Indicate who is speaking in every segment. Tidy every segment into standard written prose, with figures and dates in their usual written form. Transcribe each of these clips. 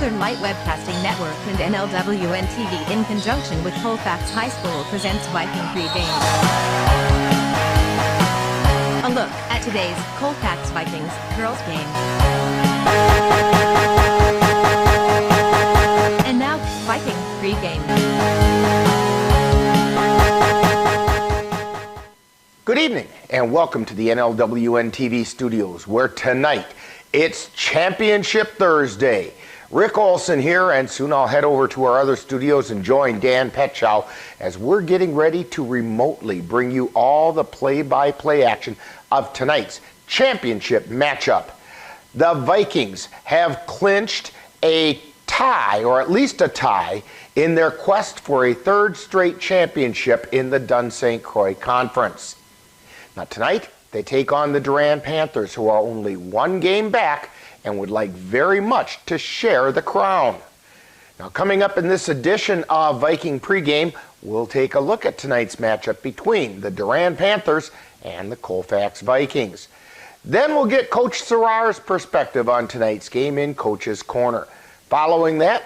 Speaker 1: Northern Light Webcasting Network and NLWN-TV in conjunction with Colfax High School presents Viking Pregame. A look at today's Colfax Vikings girls game. And now, Viking Pregame.
Speaker 2: Good evening and welcome to the NLWN-TV studios, where tonight it's Championship Thursday. Rick Olson here, and soon I'll head over to our other studios and join Dan Petchow as we're getting ready to remotely bring you all the play-by-play action of tonight's championship matchup. The Vikings have clinched a tie, or at least a tie, in their quest for a third straight championship in the Dunn St. Croix Conference. Now tonight, they take on the Durand Panthers, who are only one game back and would like very much to share the crown. Now coming up in this edition of Viking Pregame, we'll take a look at tonight's matchup between the Durand Panthers and the Colfax Vikings. Then we'll get Coach Serrar's perspective on tonight's game in Coach's Corner. Following that,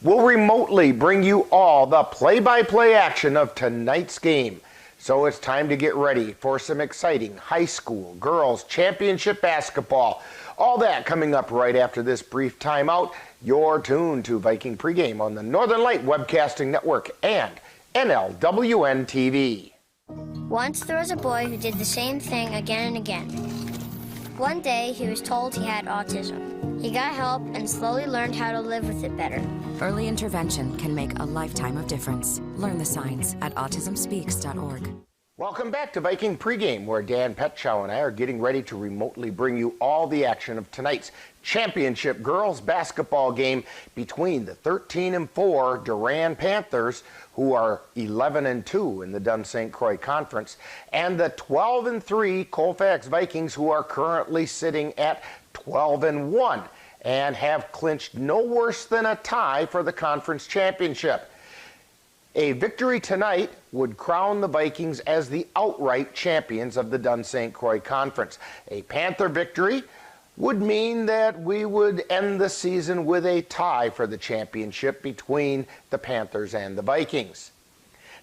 Speaker 2: we'll remotely bring you all the play-by-play action of tonight's game. So it's time to get ready for some exciting high school girls championship basketball. All that coming up right after this brief timeout. You're tuned to Viking Pregame on the Northern Light Webcasting Network and NLWN-TV.
Speaker 3: Once there was a boy who did the same thing again and again. One day he was told he had autism. He got help and slowly learned how to live with it better.
Speaker 4: Early intervention can make a lifetime of difference. Learn the signs at autismspeaks.org.
Speaker 2: Welcome back to Viking Pregame, where Dan Petchow and I are getting ready to remotely bring you all the action of tonight's championship girls basketball game between the 13-4 Durand Panthers, who are 11-2 in the Dunn St. Croix Conference, and the 12-3 Colfax Vikings, who are currently sitting at 12-1 and have clinched no worse than a tie for the conference championship. A victory tonight would crown the Vikings as the outright champions of the Dunn St. Croix Conference. A Panther victory would mean that we would end the season with a tie for the championship between the Panthers and the Vikings.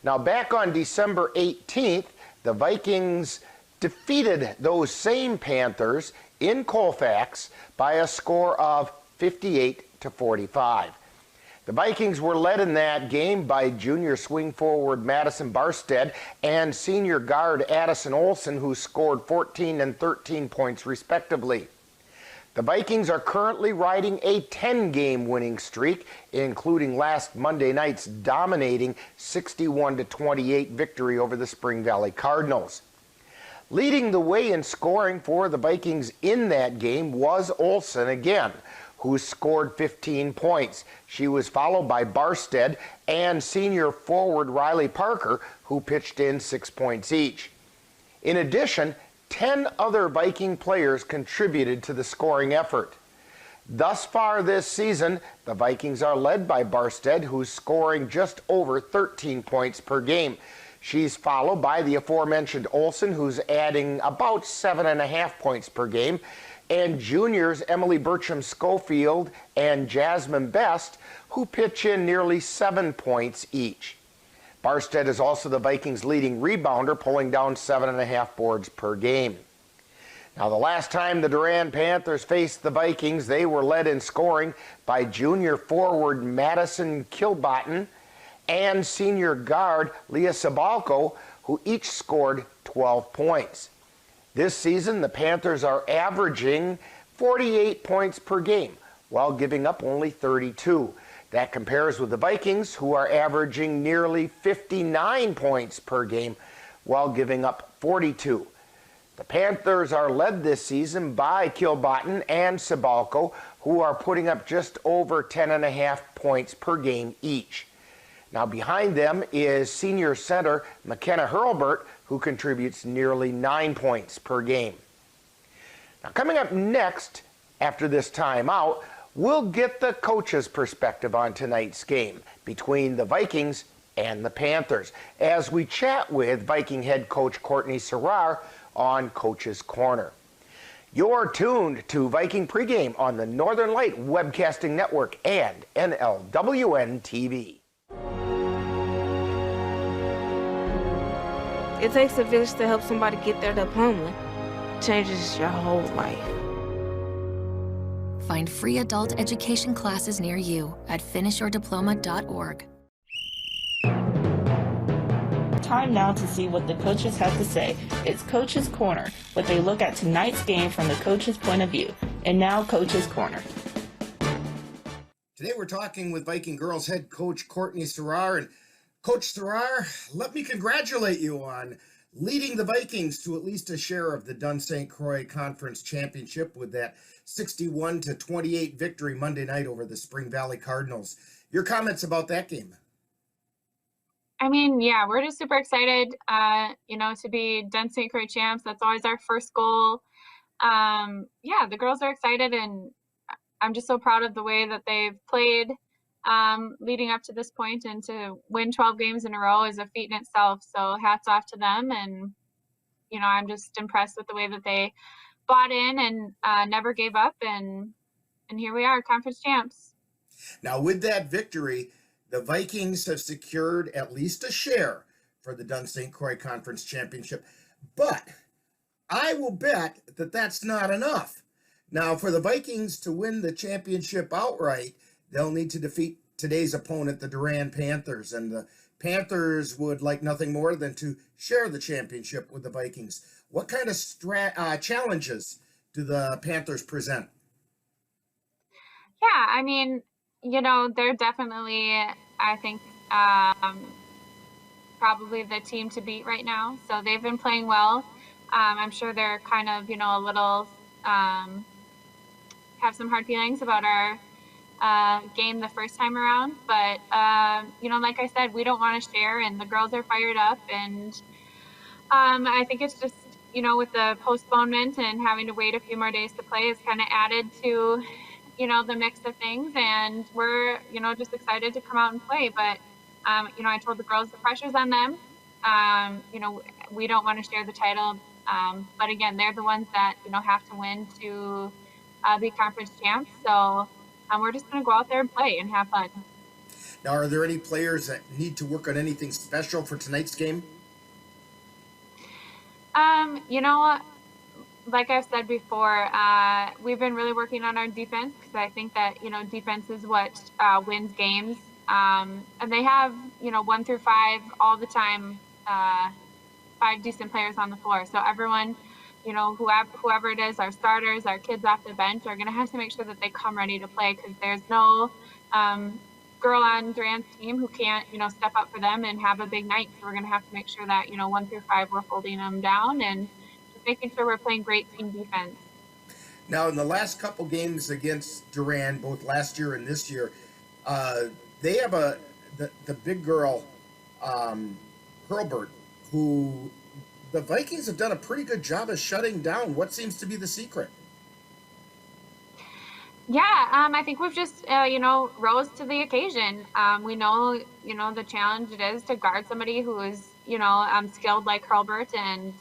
Speaker 2: Now, back on December 18th, the Vikings defeated those same Panthers in Colfax by a score of 58-45. The Vikings were led in that game by junior swing forward Madison Barstead and senior guard Addison Olson, who scored 14 and 13 points respectively. The Vikings are currently riding a 10-game winning streak, including last Monday night's dominating 61-28 victory over the Spring Valley Cardinals. Leading the way in scoring for the Vikings in that game was Olson again, who scored 15 points. She was followed by Barstead and senior forward Riley Parker, who pitched in 6 points each. In addition, 10 other Viking players contributed to the scoring effort. Thus far this season, the Vikings are led by Barstead, who's scoring just over 13 points per game. She's followed by the aforementioned Olson, who's adding about 7.5 points per game, and juniors Emily Bertram Schofield and Jasmine Best, who pitch in nearly 7 points each. Barstead is also the Vikings' leading rebounder, pulling down 7.5 boards per game. Now, the last time the Durand Panthers faced the Vikings, they were led in scoring by junior forward Madison Kilbotton and senior guard Leah Sabalco, who each scored 12 points. This season, the Panthers are averaging 48 points per game, while giving up only 32. That compares with the Vikings, who are averaging nearly 59 points per game, while giving up 42. The Panthers are led this season by Kilbotton and Sabalco, who are putting up just over 10.5 points per game each. Now behind them is senior center McKenna Hurlbert, who contributes nearly 9 points per game. Now coming up next, after this timeout, we'll get the coach's perspective on tonight's game between the Vikings and the Panthers as we chat with Viking head coach Courtney Serrar on Coach's Corner. You're tuned to Viking Pregame on the Northern Light Webcasting Network and NLWN-TV.
Speaker 5: It takes a village to help somebody get their diploma. Changes your whole life.
Speaker 6: Find free adult education classes near you at finishyourdiploma.org.
Speaker 7: Time now to see what the coaches have to say. It's Coach's Corner, what they look at tonight's game from the coach's point of view. And now, Coach's Corner.
Speaker 2: Today we're talking with Viking girls head coach Courtney Serrar. And Coach Serrar, let me congratulate you on leading the Vikings to at least a share of the Dunn St. Croix Conference Championship with that 61-28 victory Monday night over the Spring Valley Cardinals. Your comments about that game?
Speaker 8: I mean, yeah, we're just super excited, to be Dunn St. Croix champs. That's always our first goal. Yeah, the girls are excited, and I'm just so proud of the way that they've played leading up to this point, and to win 12 games in a row is a feat in itself. So hats off to them, and, I'm just impressed with the way that they bought in and never gave up, and here we are, conference champs.
Speaker 2: Now, with that victory, the Vikings have secured at least a share for the Dunn St. Croix Conference Championship, but I will bet that that's not enough. Now, for the Vikings to win the championship outright, they'll need to defeat today's opponent, the Durand Panthers, and the Panthers would like nothing more than to share the championship with the Vikings. What kind of challenges do the Panthers present?
Speaker 8: Yeah, I mean, they're definitely, I think, probably the team to beat right now. So they've been playing well. I'm sure they're kind of, a little, have some hard feelings about our game the first time around. But, like I said, we don't want to share, and the girls are fired up. And I think it's just, with the postponement and having to wait a few more days to play, it's kind of added to the mix of things, and we're, just excited to come out and play. But, I told the girls the pressure's on them. We don't want to share the title. But again, they're the ones that, have to win to be conference champs. So we're just going to go out there and play and have fun.
Speaker 2: Now, are there any players that need to work on anything special for tonight's game?
Speaker 8: Like I've said before, we've been really working on our defense, because I think that, defense is what wins games. And they have, 1 through 5 all the time, 5 decent players on the floor. So everyone, whoever it is, our starters, our kids off the bench, are going to have to make sure that they come ready to play, because there's no girl on Durand's team who can't, step up for them and have a big night. So we're going to have to make sure that, 1 through 5, we're holding them down and making sure we're playing great team defense.
Speaker 2: Now, in the last couple games against Durand, both last year and this year, they have the big girl, Hurlbert, who the Vikings have done a pretty good job of shutting down. What seems to be the secret?
Speaker 8: Yeah, I think we've just, rose to the occasion. We know, the challenge it is to guard somebody who is, skilled like Hurlbert and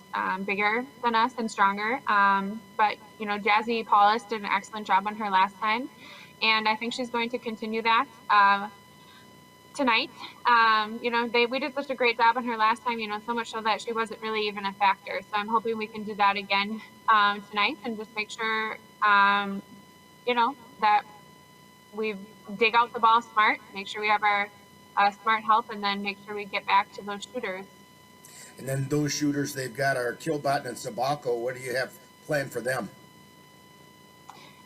Speaker 8: bigger than us and stronger. But, Jazzy Paulus did an excellent job on her last time, and I think she's going to continue that tonight. We did such a great job on her last time, so much so that she wasn't really even a factor. So I'm hoping we can do that again tonight, and just make sure, that we dig out the ball smart, make sure we have our smart help, and then make sure we get back to those shooters.
Speaker 2: And then those shooters they've got are Kilbotton and Sabako. What do you have planned for them?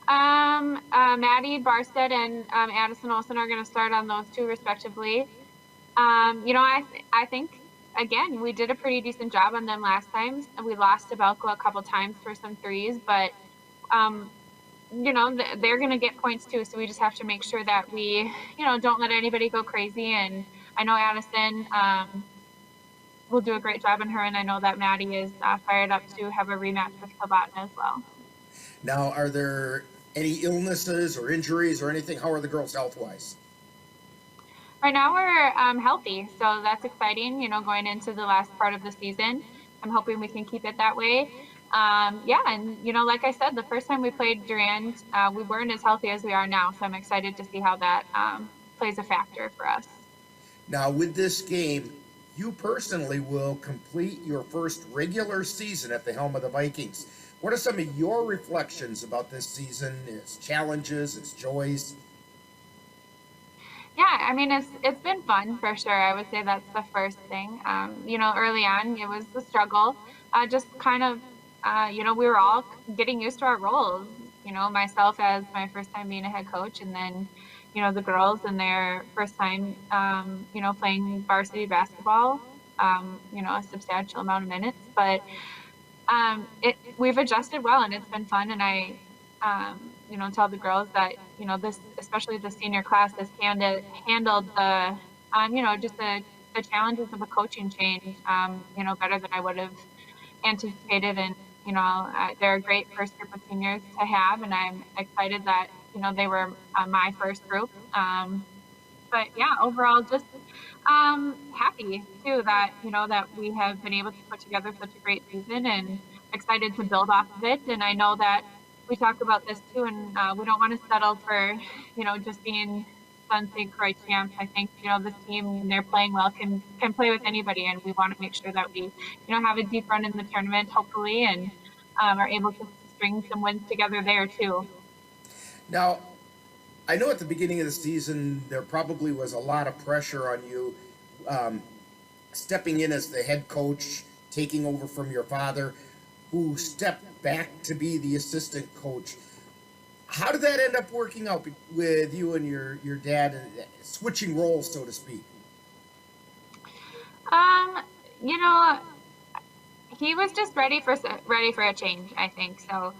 Speaker 8: Maddie Barstead and Addison Olsen are going to start on those two respectively. I think, again, we did a pretty decent job on them last time. We lost to Belko a couple times for some threes, but they're going to get points too. So we just have to make sure that we, don't let anybody go crazy. And I know Addison will do a great job on her, and I know that Maddie is fired up to have a rematch with Kilbotton as well.
Speaker 2: Now, are there any illnesses or injuries or anything? How are the girls health-wise?
Speaker 8: Right now we're healthy, so that's exciting, going into the last part of the season. I'm hoping we can keep it that way. yeah, and like I said, the first time we played Durand, we weren't as healthy as we are now. So I'm excited to see how that plays a factor for us.
Speaker 2: Now, with this game, you personally will complete your first regular season at the helm of the Vikings. What are some of your reflections about this season, its challenges, its joys?
Speaker 8: Yeah, I mean, it's been fun for sure. I would say that's the first thing. Early on, it was the struggle. Just kind of, we were all getting used to our roles. Myself as my first time being a head coach, and then, the girls in their first time, playing varsity basketball, a substantial amount of minutes. But we've adjusted well, and it's been fun. And I, tell the girls that, especially the senior class has handled the, just the challenges of a coaching change, better than I would have anticipated. And, they're a great first group of seniors to have, and I'm excited that, they were my first group. But yeah, overall, just happy too that, that we have been able to put together such a great season, and excited to build off of it. And I know that we talk about this too, and we don't want to settle for, just being Sun St. Croix champs. I think, this team, when they're playing well, can play with anybody, and we want to make sure that we, have a deep run in the tournament, hopefully, and are able to string some wins together there too.
Speaker 2: Now, I know at the beginning of the season, there probably was a lot of pressure on you, stepping in as the head coach, taking over from your father, who stepped back to be the assistant coach. How did that end up working out with you and your dad, switching roles, so to speak?
Speaker 8: He was just ready for a change, I think. So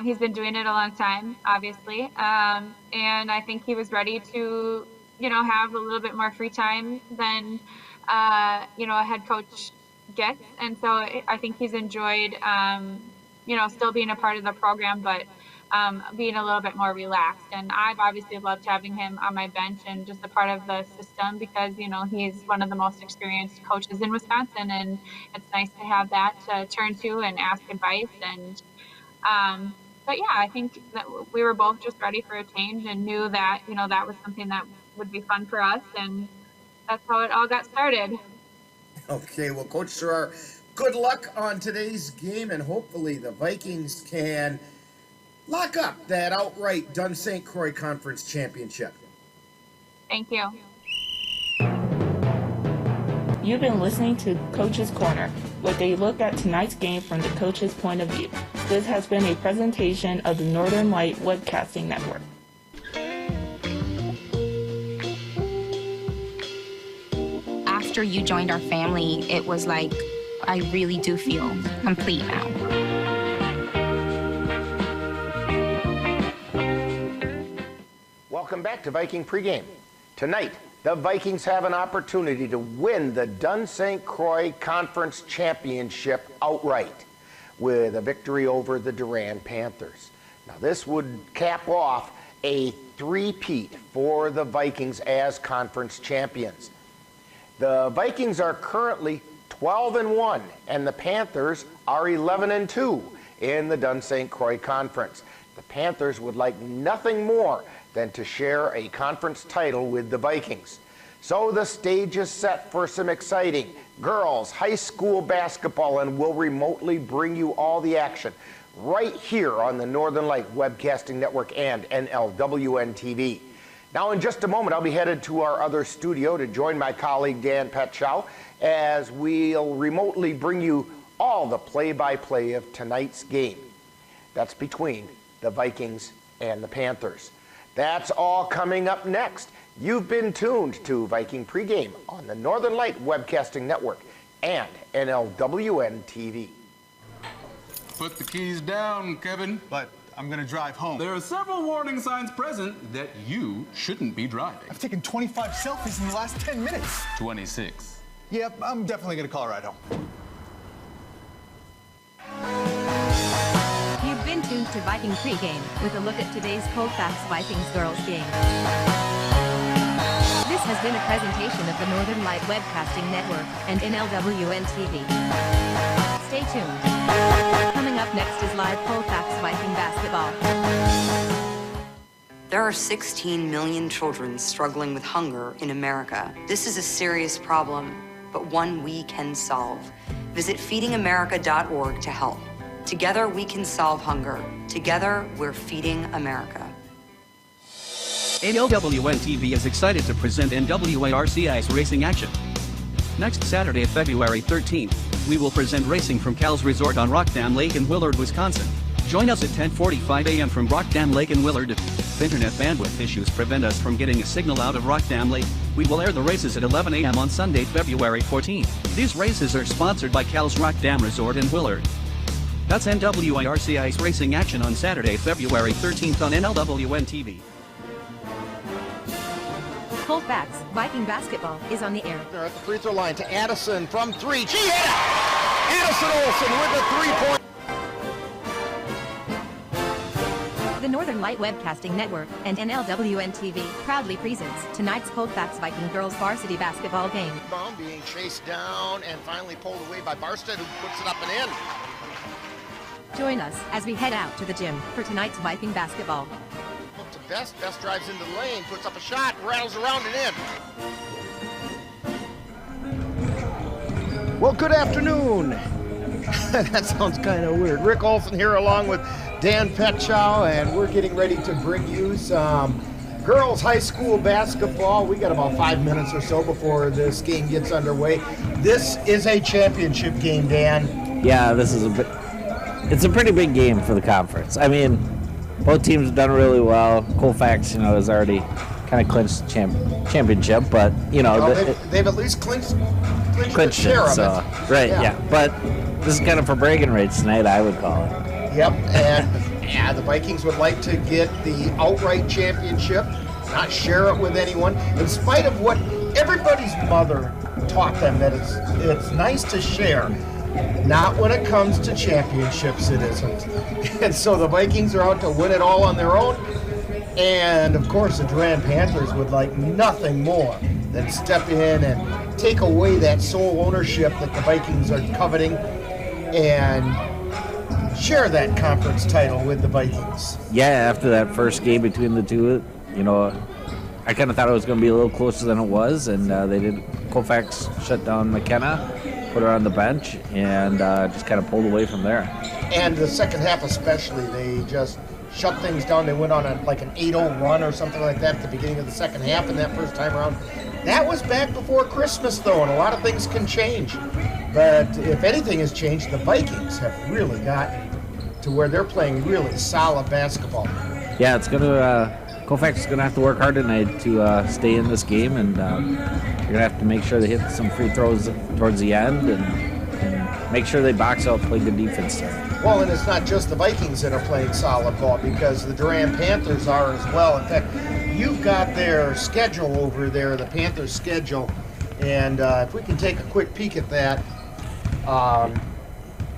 Speaker 8: he's been doing it a long time, obviously, and I think he was ready to, have a little bit more free time than, a head coach gets. And so I think he's enjoyed, still being a part of the program, but being a little bit more relaxed. And I've obviously loved having him on my bench and just a part of the system, because, he's one of the most experienced coaches in Wisconsin, and it's nice to have that to turn to and ask advice. And, but yeah, I think that we were both just ready for a change and knew that, that was something that would be fun for us. And that's how it all got started.
Speaker 2: Okay, well, Coach Sarrar, good luck on today's game, and hopefully the Vikings can lock up that outright Durand St. Croix Conference Championship.
Speaker 8: Thank you.
Speaker 7: You've been listening to Coach's Corner, with a look at tonight's game from the coach's point of view. This has been a presentation of the Northern Light Webcasting Network.
Speaker 9: After you joined our family, it was like, I really do feel complete now.
Speaker 2: Welcome back to Viking Pregame. Tonight, the Vikings have an opportunity to win the Durand St. Croix Conference Championship outright with a victory over the Durand Panthers. Now, this would cap off a three-peat for the Vikings as conference champions. The Vikings are currently 12-1, and the Panthers are 11-2 in the Durand St. Croix Conference. The Panthers would like nothing more than to share a conference title with the Vikings. So the stage is set for some exciting girls' high school basketball, and we'll remotely bring you all the action right here on the Northern Light Webcasting Network and NLWN-TV. Now, in just a moment, I'll be headed to our other studio to join my colleague Dan Petschow as we'll remotely bring you all the play-by-play of tonight's game. That's between the Vikings and the Panthers. That's all coming up next. You've been tuned to Viking Pregame on the Northern Light Webcasting Network and NLWN-TV.
Speaker 10: Put the keys down, Kevin.
Speaker 11: But I'm going to drive home.
Speaker 10: There are several warning signs present that you shouldn't be driving.
Speaker 11: I've taken 25 selfies in the last 10 minutes.
Speaker 10: 26.
Speaker 11: Yep, I'm definitely going to call a ride home.
Speaker 1: You've been tuned to Viking Pregame with a look at today's Colfax Vikings girls game. This has been a presentation of the Northern Light Webcasting Network and NLWN-TV. Stay tuned. Coming up next is live Colfax Viking basketball.
Speaker 4: There are 16 million children struggling with hunger in America. This is a serious problem, but one we can solve. Visit feedingamerica.org to help. Together we can solve hunger. Together we're feeding America.
Speaker 12: NLWN-TV is excited to present NWARCI's Racing Action. Next Saturday, February 13th, we will present racing from Cal's Resort on Rockdam Lake in Willard, Wisconsin. Join us at 10:45 a.m. from Rockdam Lake in Willard. If internet bandwidth issues prevent us from getting a signal out of Rockdam Lake, we will air the races at 11 a.m. on Sunday, February 14th. These races are sponsored by Cal's Rockdam Resort in Willard. That's NWARCI's Racing Action on Saturday, February 13th on NLWN-TV.
Speaker 1: Colfax Viking basketball is on the air.
Speaker 2: They're at the free throw line to Addison from 3. She hit it! Addison Olsen with the 3-point.
Speaker 1: The Northern Light Webcasting Network and NLWN-TV proudly presents tonight's Colfax Viking girls varsity basketball game.
Speaker 2: Bomb being chased down and finally pulled away by Barstead, who puts it up and in.
Speaker 1: Join us as we head out to the gym for tonight's Viking basketball.
Speaker 2: Look to Best. Best drives into the lane, puts up a shot, rattles around and in. Well, good afternoon. That sounds kind of weird. Rick Olson here along with Dan Petchow, and we're getting ready to bring you some girls high school basketball. We got about 5 minutes or so before this game gets underway. This is a championship game, Dan.
Speaker 13: Yeah, it's a pretty big game for the conference. I mean, both teams have done really well. Colfax, has already kind of clinched the championship, but
Speaker 2: they've at least clinched
Speaker 13: it.
Speaker 2: So,
Speaker 13: right, yeah. But this is kind of for bragging rights tonight, I would call it.
Speaker 2: Yep, and the Vikings would like to get the outright championship, not share it with anyone, in spite of what everybody's mother taught them, that it's nice to share. Not when it comes to championships, it isn't. And so the Vikings are out to win it all on their own. And of course, the Durand Panthers would like nothing more than step in and take away that sole ownership that the Vikings are coveting and share that conference title with the Vikings.
Speaker 13: Yeah, after that first game between the two, I kind of thought it was going to be a little closer than it was, and Colfax shut down McKenna, put her on the bench, and just kind of pulled away from there.
Speaker 2: And the second half especially, they just shut things down. They went on an 8-0 run or something like that at the beginning of the second half in that first time around. That was back before Christmas, though, and a lot of things can change. But if anything has changed, the Vikings have really gotten to where they're playing really solid basketball.
Speaker 13: Yeah, it's going to Colfax is going to have to work hard tonight to stay in this game, and they're going to have to make sure they hit some free throws towards the end and make sure they box out, play good defense there.
Speaker 2: Well, and it's not just the Vikings that are playing solid ball, because the Durand Panthers are as well. In fact, you've got their schedule over there, the Panthers' schedule, and if we can take a quick peek at that.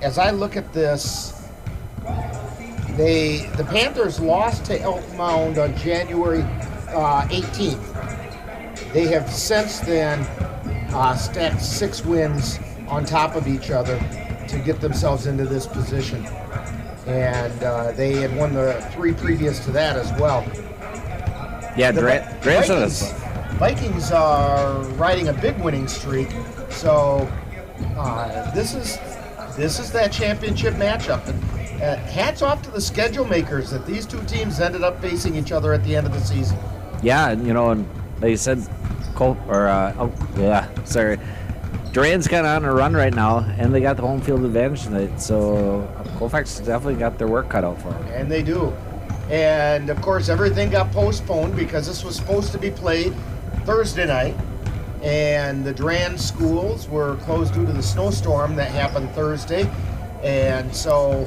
Speaker 2: As I look at this, the Panthers lost to Elk Mound on January 18th. They have since then stacked 6 wins on top of each other to get themselves into this position. And they had won the 3 previous to that as well.
Speaker 13: Yeah,
Speaker 2: Vikings are riding a big winning streak, so this is that championship matchup. And hats off to the schedule makers that these two teams ended up facing each other at the end of the season.
Speaker 13: Yeah, and like you said, Durand's kind of on a run right now, and they got the home field advantage tonight, so Colfax definitely got their work cut out for them.
Speaker 2: And they do. And, of course, everything got postponed because this was supposed to be played Thursday night, and the Durand schools were closed due to the snowstorm that happened Thursday, and so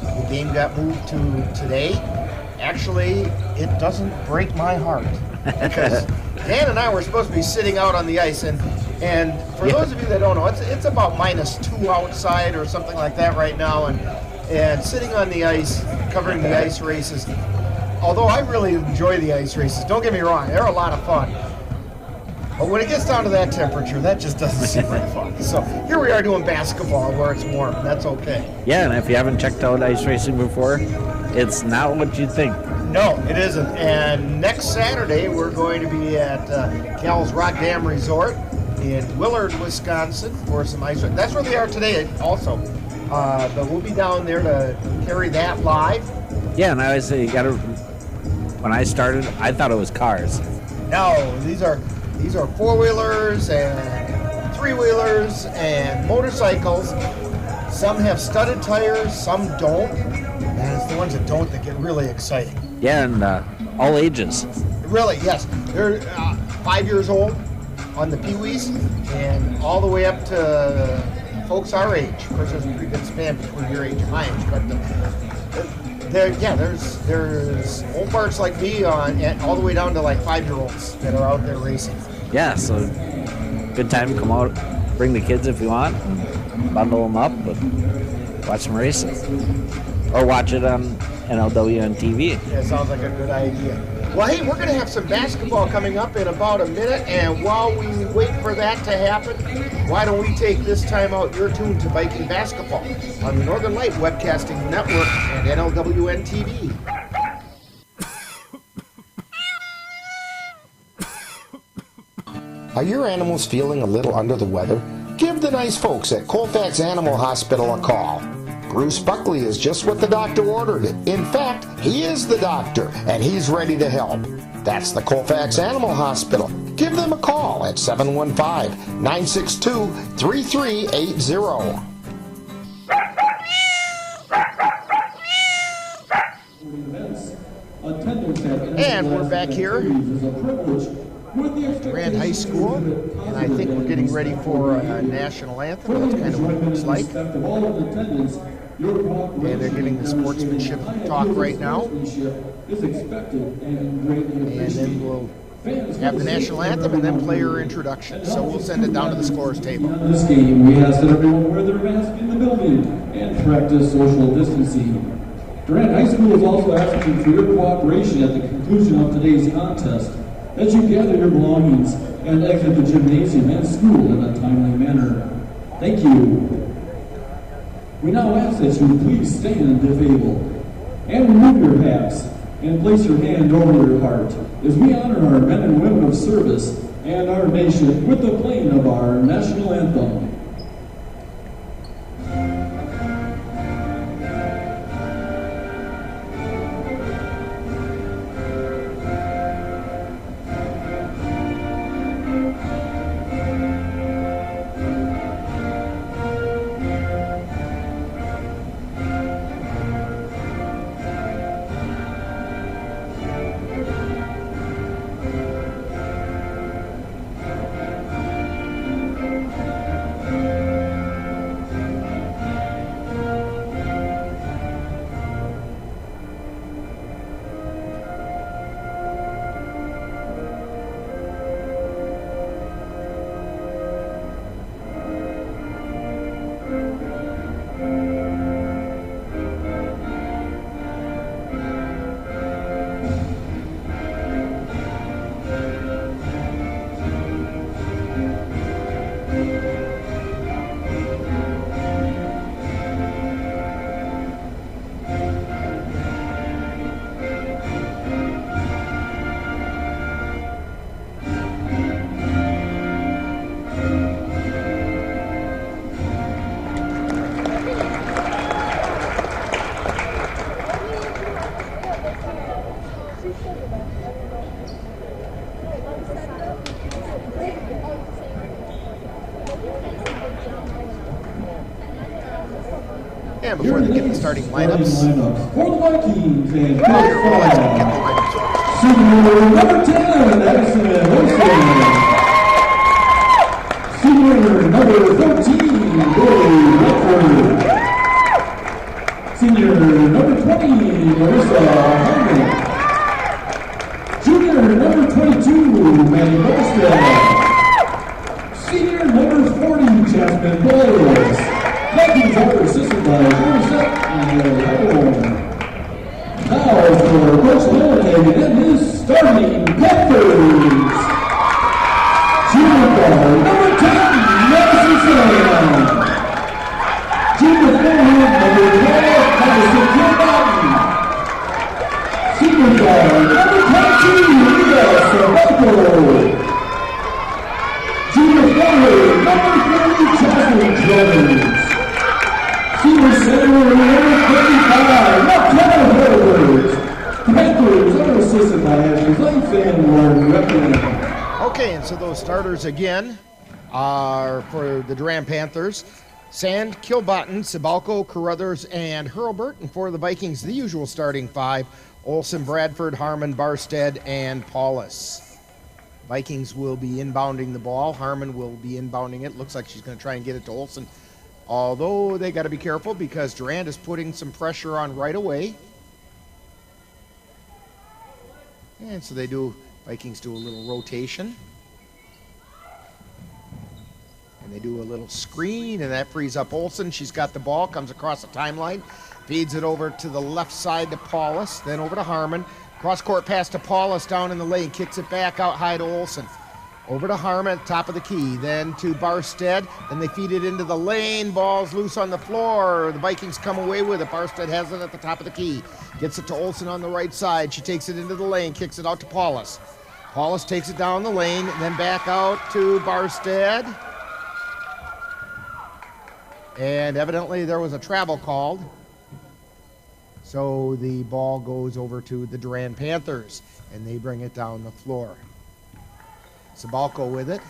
Speaker 2: the game got moved to today. Actually, it doesn't break my heart because Dan and I were supposed to be sitting out on the ice, and for those of you that don't know, it's about -2 outside or something like that right now, and sitting on the ice, covering the ice races. Although I really enjoy the ice races, don't get me wrong, they're a lot of fun. But when it gets down to that temperature, that just doesn't seem very fun. So here we are doing basketball where it's warm. That's okay.
Speaker 13: Yeah, and if you haven't checked out ice racing before, it's not what you think.
Speaker 2: No, it isn't. And next Saturday, we're going to be at Cal's Rock Dam Resort in Willard, Wisconsin for some ice racing. That's where they are today also. But we'll be down there to carry that live.
Speaker 13: Yeah, and I always say when I started, I thought it was cars.
Speaker 2: No, these are four-wheelers and three-wheelers and motorcycles. Some have studded tires, some don't. And it's the ones that don't that get really exciting.
Speaker 13: Yeah, and all ages.
Speaker 2: Really, yes. They're 5 years old on the Pee-wees and all the way up to folks our age. Of course, there's a pretty good span between your age and my age, but there's old farts like me all the way down to like 5-year-olds that are out there racing.
Speaker 13: Yeah, so good time to come out, bring the kids if you want, and bundle them up, but watch some racing. Or watch it on NLWN-TV.
Speaker 2: Yeah, sounds like a good idea. Well, hey, we're going to have some basketball coming up in about a minute, and while we wait for that to happen, why don't we take this time out? You're tuned to Viking Basketball on the Northern Light Webcasting Network and NLWN-TV. Are your animals feeling a little under the weather? Give the nice folks at Colfax Animal Hospital a call. Bruce Buckley is just what the doctor ordered. In fact, he is the doctor, and he's ready to help. That's the Colfax Animal Hospital. Give them a call at 715-962-3380. And we're back here at Durand High School, and I think we're getting ready for a national anthem. That's kind of what it looks like. And they're giving the sportsmanship talk right now. And then we'll have the national anthem and then player introduction. So we'll send it down to the scorer's table.
Speaker 14: In this game, we ask that everyone wear their mask in the building and practice social distancing. Durand High School is also asking for your cooperation at the conclusion of today's contest as you gather your belongings and exit the gymnasium and school in a timely manner. Thank you. We now ask that you please stand if able, and remove your hats, and place your hand over your heart as we honor our men and women of service and our nation with the playing of our national anthem.
Speaker 2: And before they get the starting lineups,
Speaker 14: For the Vikings and
Speaker 2: Senior
Speaker 14: number 10, Addison Wilson. Senior number 13, Billy Redford. Senior number 20, Marissa Henry. Junior number 22, Manny Boston. Senior number 40, Jasmine Bowles. Vikings are assisted by Morissette and Level. Now for Coach Lilligan and his starting Panthers.
Speaker 2: Okay, and so those starters again are for the Durand Panthers: Sand, Kilbottom, Sibalko, Carruthers, and Hurlburt. And for the Vikings, the usual starting five: Olsen, Bradford, Harmon, Barstead, and Paulus. Vikings will be inbounding the ball. Harmon will be inbounding it. Looks like she's going to try and get it to Olsen. Although they got to be careful because Durand is putting some pressure on right away. And so Vikings do a little rotation. And they do a little screen, and that frees up Olsen. She's got the ball, comes across the timeline, feeds it over to the left side to Paulus, then over to Harmon. Cross-court pass to Paulus down in the lane, kicks it back out high to Olsen. Over to Harmon at the top of the key, then to Barstead, then they feed it into the lane, ball's loose on the floor. The Vikings come away with it. Barstead has it at the top of the key, gets it to Olsen on the right side. She takes it into the lane, kicks it out to Paulus. Paulus takes it down the lane, then back out to Barstead. And evidently there was a travel called. So the ball goes over to the Durand Panthers, and they bring it down the floor. Sibalko with it.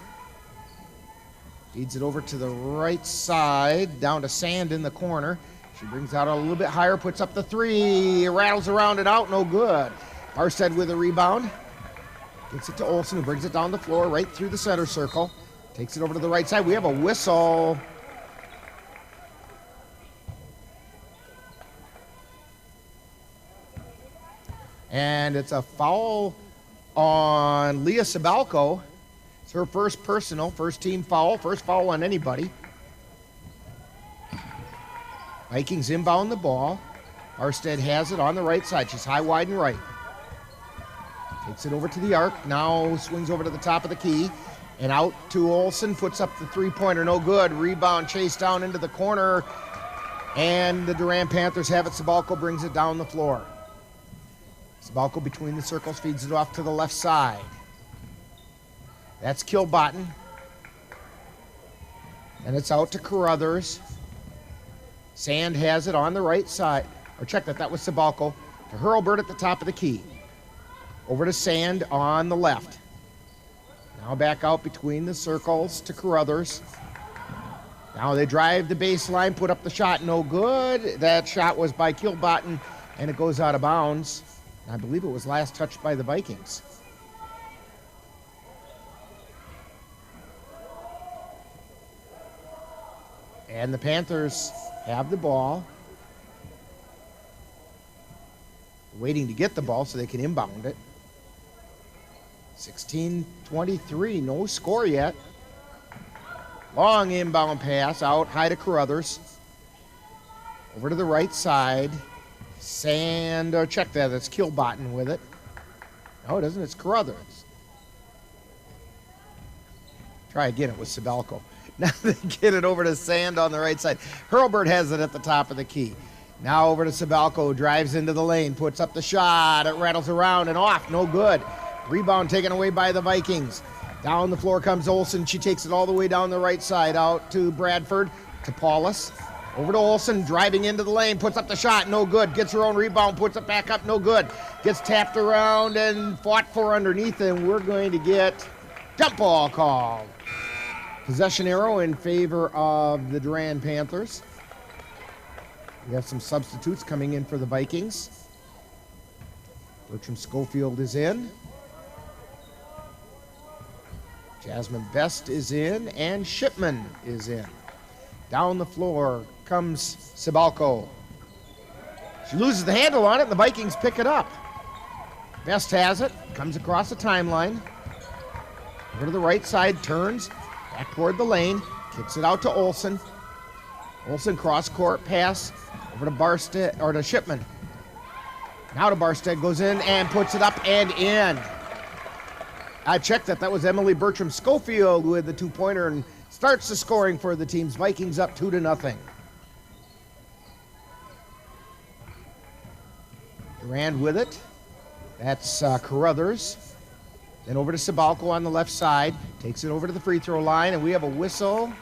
Speaker 2: Feeds it over to the right side, down to Sand in the corner. She brings out a little bit higher, puts up the three, rattles around and out, no good. Barstead with a rebound. Gets it to Olsen, who brings it down the floor, right through the center circle. Takes it over to the right side. We have a whistle. And it's a foul on Leah Sibalko. It's her first personal, first team foul, first foul on anybody. Vikings inbound the ball. Barstead has it on the right side. She's high, wide, and right. Takes it over to the arc. Now swings over to the top of the key. And out to Olsen. Puts up the three-pointer. No good. Rebound chase down into the corner. And the Durand Panthers have it. Sibalko brings it down the floor. Sibalko between the circles feeds it off to the left side. That's Kilbottom. And it's out to Carruthers. Sand has it on the right side. Or check that was Sibalko. To Hurlburt at the top of the key. Over to Sand on the left. Now back out between the circles to Carruthers. Now they drive the baseline, put up the shot, no good. That shot was by Kilbottom, and it goes out of bounds. I believe it was last touched by the Vikings. And the Panthers have the ball. Waiting to get the ball so they can inbound it. 16-23, no score yet. Long inbound pass out high to Carruthers. Over to the right side. Sand, check that, that's Kilbottom with it. No, it doesn't, it's Carruthers. Try again, it was Sibalko. Now they get it over to Sand on the right side. Hurlburt has it at the top of the key. Now over to Sibalko, drives into the lane, puts up the shot, it rattles around and off, no good. Rebound taken away by the Vikings. Down the floor comes Olsen, she takes it all the way down the right side, out to Bradford, to Paulus. Over to Olsen, driving into the lane, puts up the shot, no good. Gets her own rebound, puts it back up, no good. Gets tapped around and fought for underneath, and we're going to get jump ball called. Possession arrow in favor of the Durand Panthers. We have some substitutes coming in for the Vikings. Bertram Schofield is in. Jasmine Best is in, and Shipman is in. Down the floor comes Sibalko. She loses the handle on it, and the Vikings pick it up. Best has it, comes across the timeline. Over to the right side, turns, back toward the lane, kicks it out to Olsen. Olsen cross-court pass over to Barstead, or to Shipman. Now to Barstead, goes in and puts it up and in. I checked that was Emily Bertram Schofield with the two-pointer and starts the scoring for the teams. Vikings up 2-0. Durand with it. That's Carruthers. Then over to Sibalko on the left side. Takes it over to the free throw line, and we have a whistle.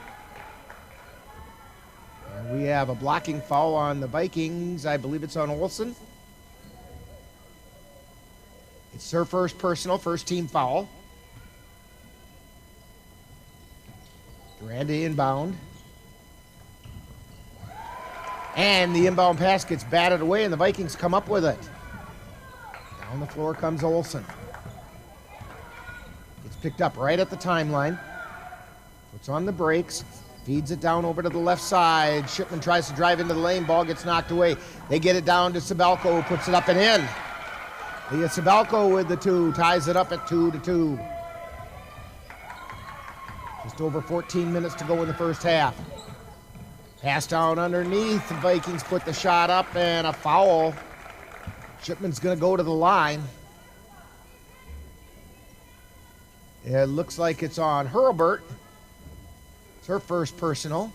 Speaker 2: And we have a blocking foul on the Vikings. I believe it's on Olsen. It's her first personal, first team foul. Durand inbound. And the inbound pass gets batted away, and the Vikings come up with it. Down the floor comes Olsen. Gets picked up right at the timeline. Puts on the brakes. Feeds it down over to the left side. Shipman tries to drive into the lane. Ball gets knocked away. They get it down to Sabalko, who puts it up and in. They get Sabalko with the 2. Ties it up at 2-2. Just over 14 minutes to go in the first half. Pass down underneath. The Vikings put the shot up and a foul. Shipman's going to go to the line. It looks like it's on Hurlburt. It's her first personal.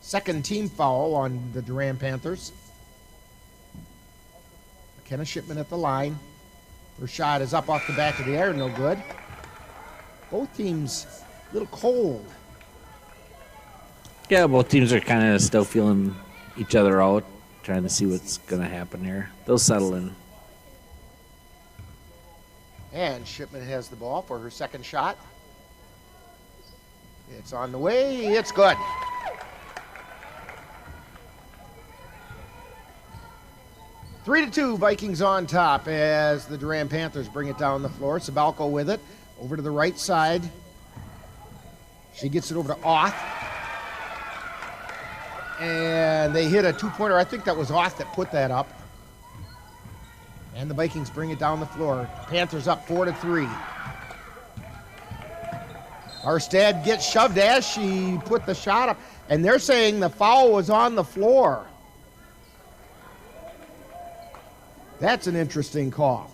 Speaker 2: Second team foul on the Durand Panthers. McKenna Shipman at the line. Her shot is up off the back of the iron, no good. Both teams a little cold.
Speaker 13: Yeah, both teams are kind of still feeling each other out, trying to see what's going to happen here. They'll settle in.
Speaker 2: And Shipman has the ball for her second shot. It's on the way. It's good. Three to 2, Vikings on top as the Durand Panthers bring it down the floor. Sabalko with it. Over to the right side. She gets it over to Oth. And they hit a 2-pointer. I think that was Oth that put that up. And the Vikings bring it down the floor. Panthers up 4-3. Arstad gets shoved as she put the shot up. And they're saying the foul was on the floor. That's an interesting call.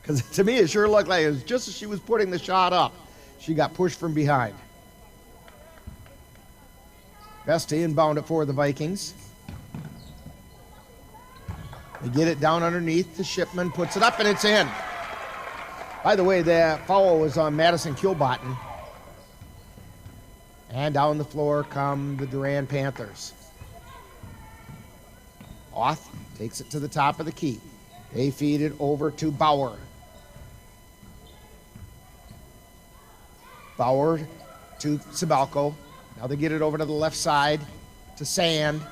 Speaker 2: Because to me, it sure looked like it was just as she was putting the shot up, she got pushed from behind. Best to inbound it for the Vikings. They get it down underneath. The Shipman puts it up, and it's in. By the way, the foul was on Madison Kilbottom. And down the floor come the Durand Panthers. Oth takes it to the top of the key. They feed it over to Bauer. Bauer to Sabalko. Now they get it over to the left side to Sand.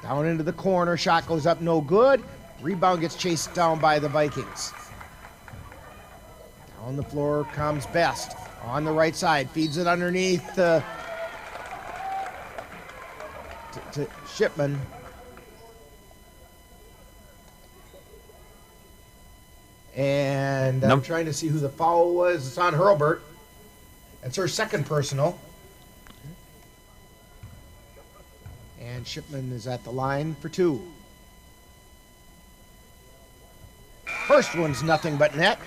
Speaker 2: Down into the corner. Shot goes up, no good. Rebound gets chased down by the Vikings. Down the floor comes Best. On the right side. Feeds it underneath to Shipman. And I'm trying to see who the foul was. It's on Hurlburt. That's her second personal. And Shipman is at the line for 2. First one's nothing but net.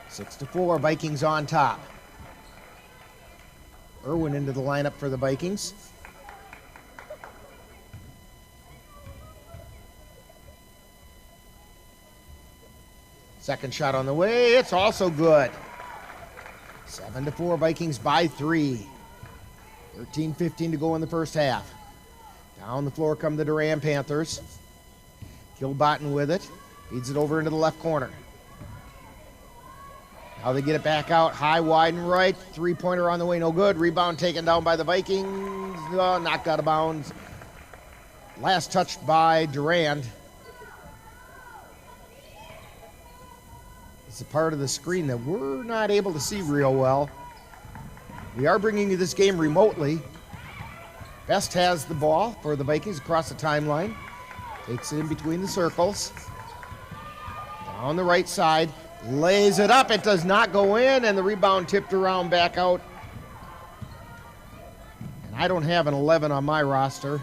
Speaker 2: 6-4, Vikings on top. Irwin into the lineup for the Vikings. Second shot on the way, it's also good. 7-4, Vikings by 3. 13:15 to go in the first half. Down the floor come the Durand Panthers. Kilbottom with it. Feeds it over into the left corner. Now they get it back out, high, wide, and right. 3-pointer on the way, no good. Rebound taken down by the Vikings. Knocked out of bounds. Last touched by Durand. It's a part of the screen that we're not able to see real well. We are bringing you this game remotely. Best has the ball for the Vikings across the timeline. Takes it in between the circles. Down the right side. Lays it up. It does not go in, and the rebound tipped around back out. And I don't have an 11 on my roster.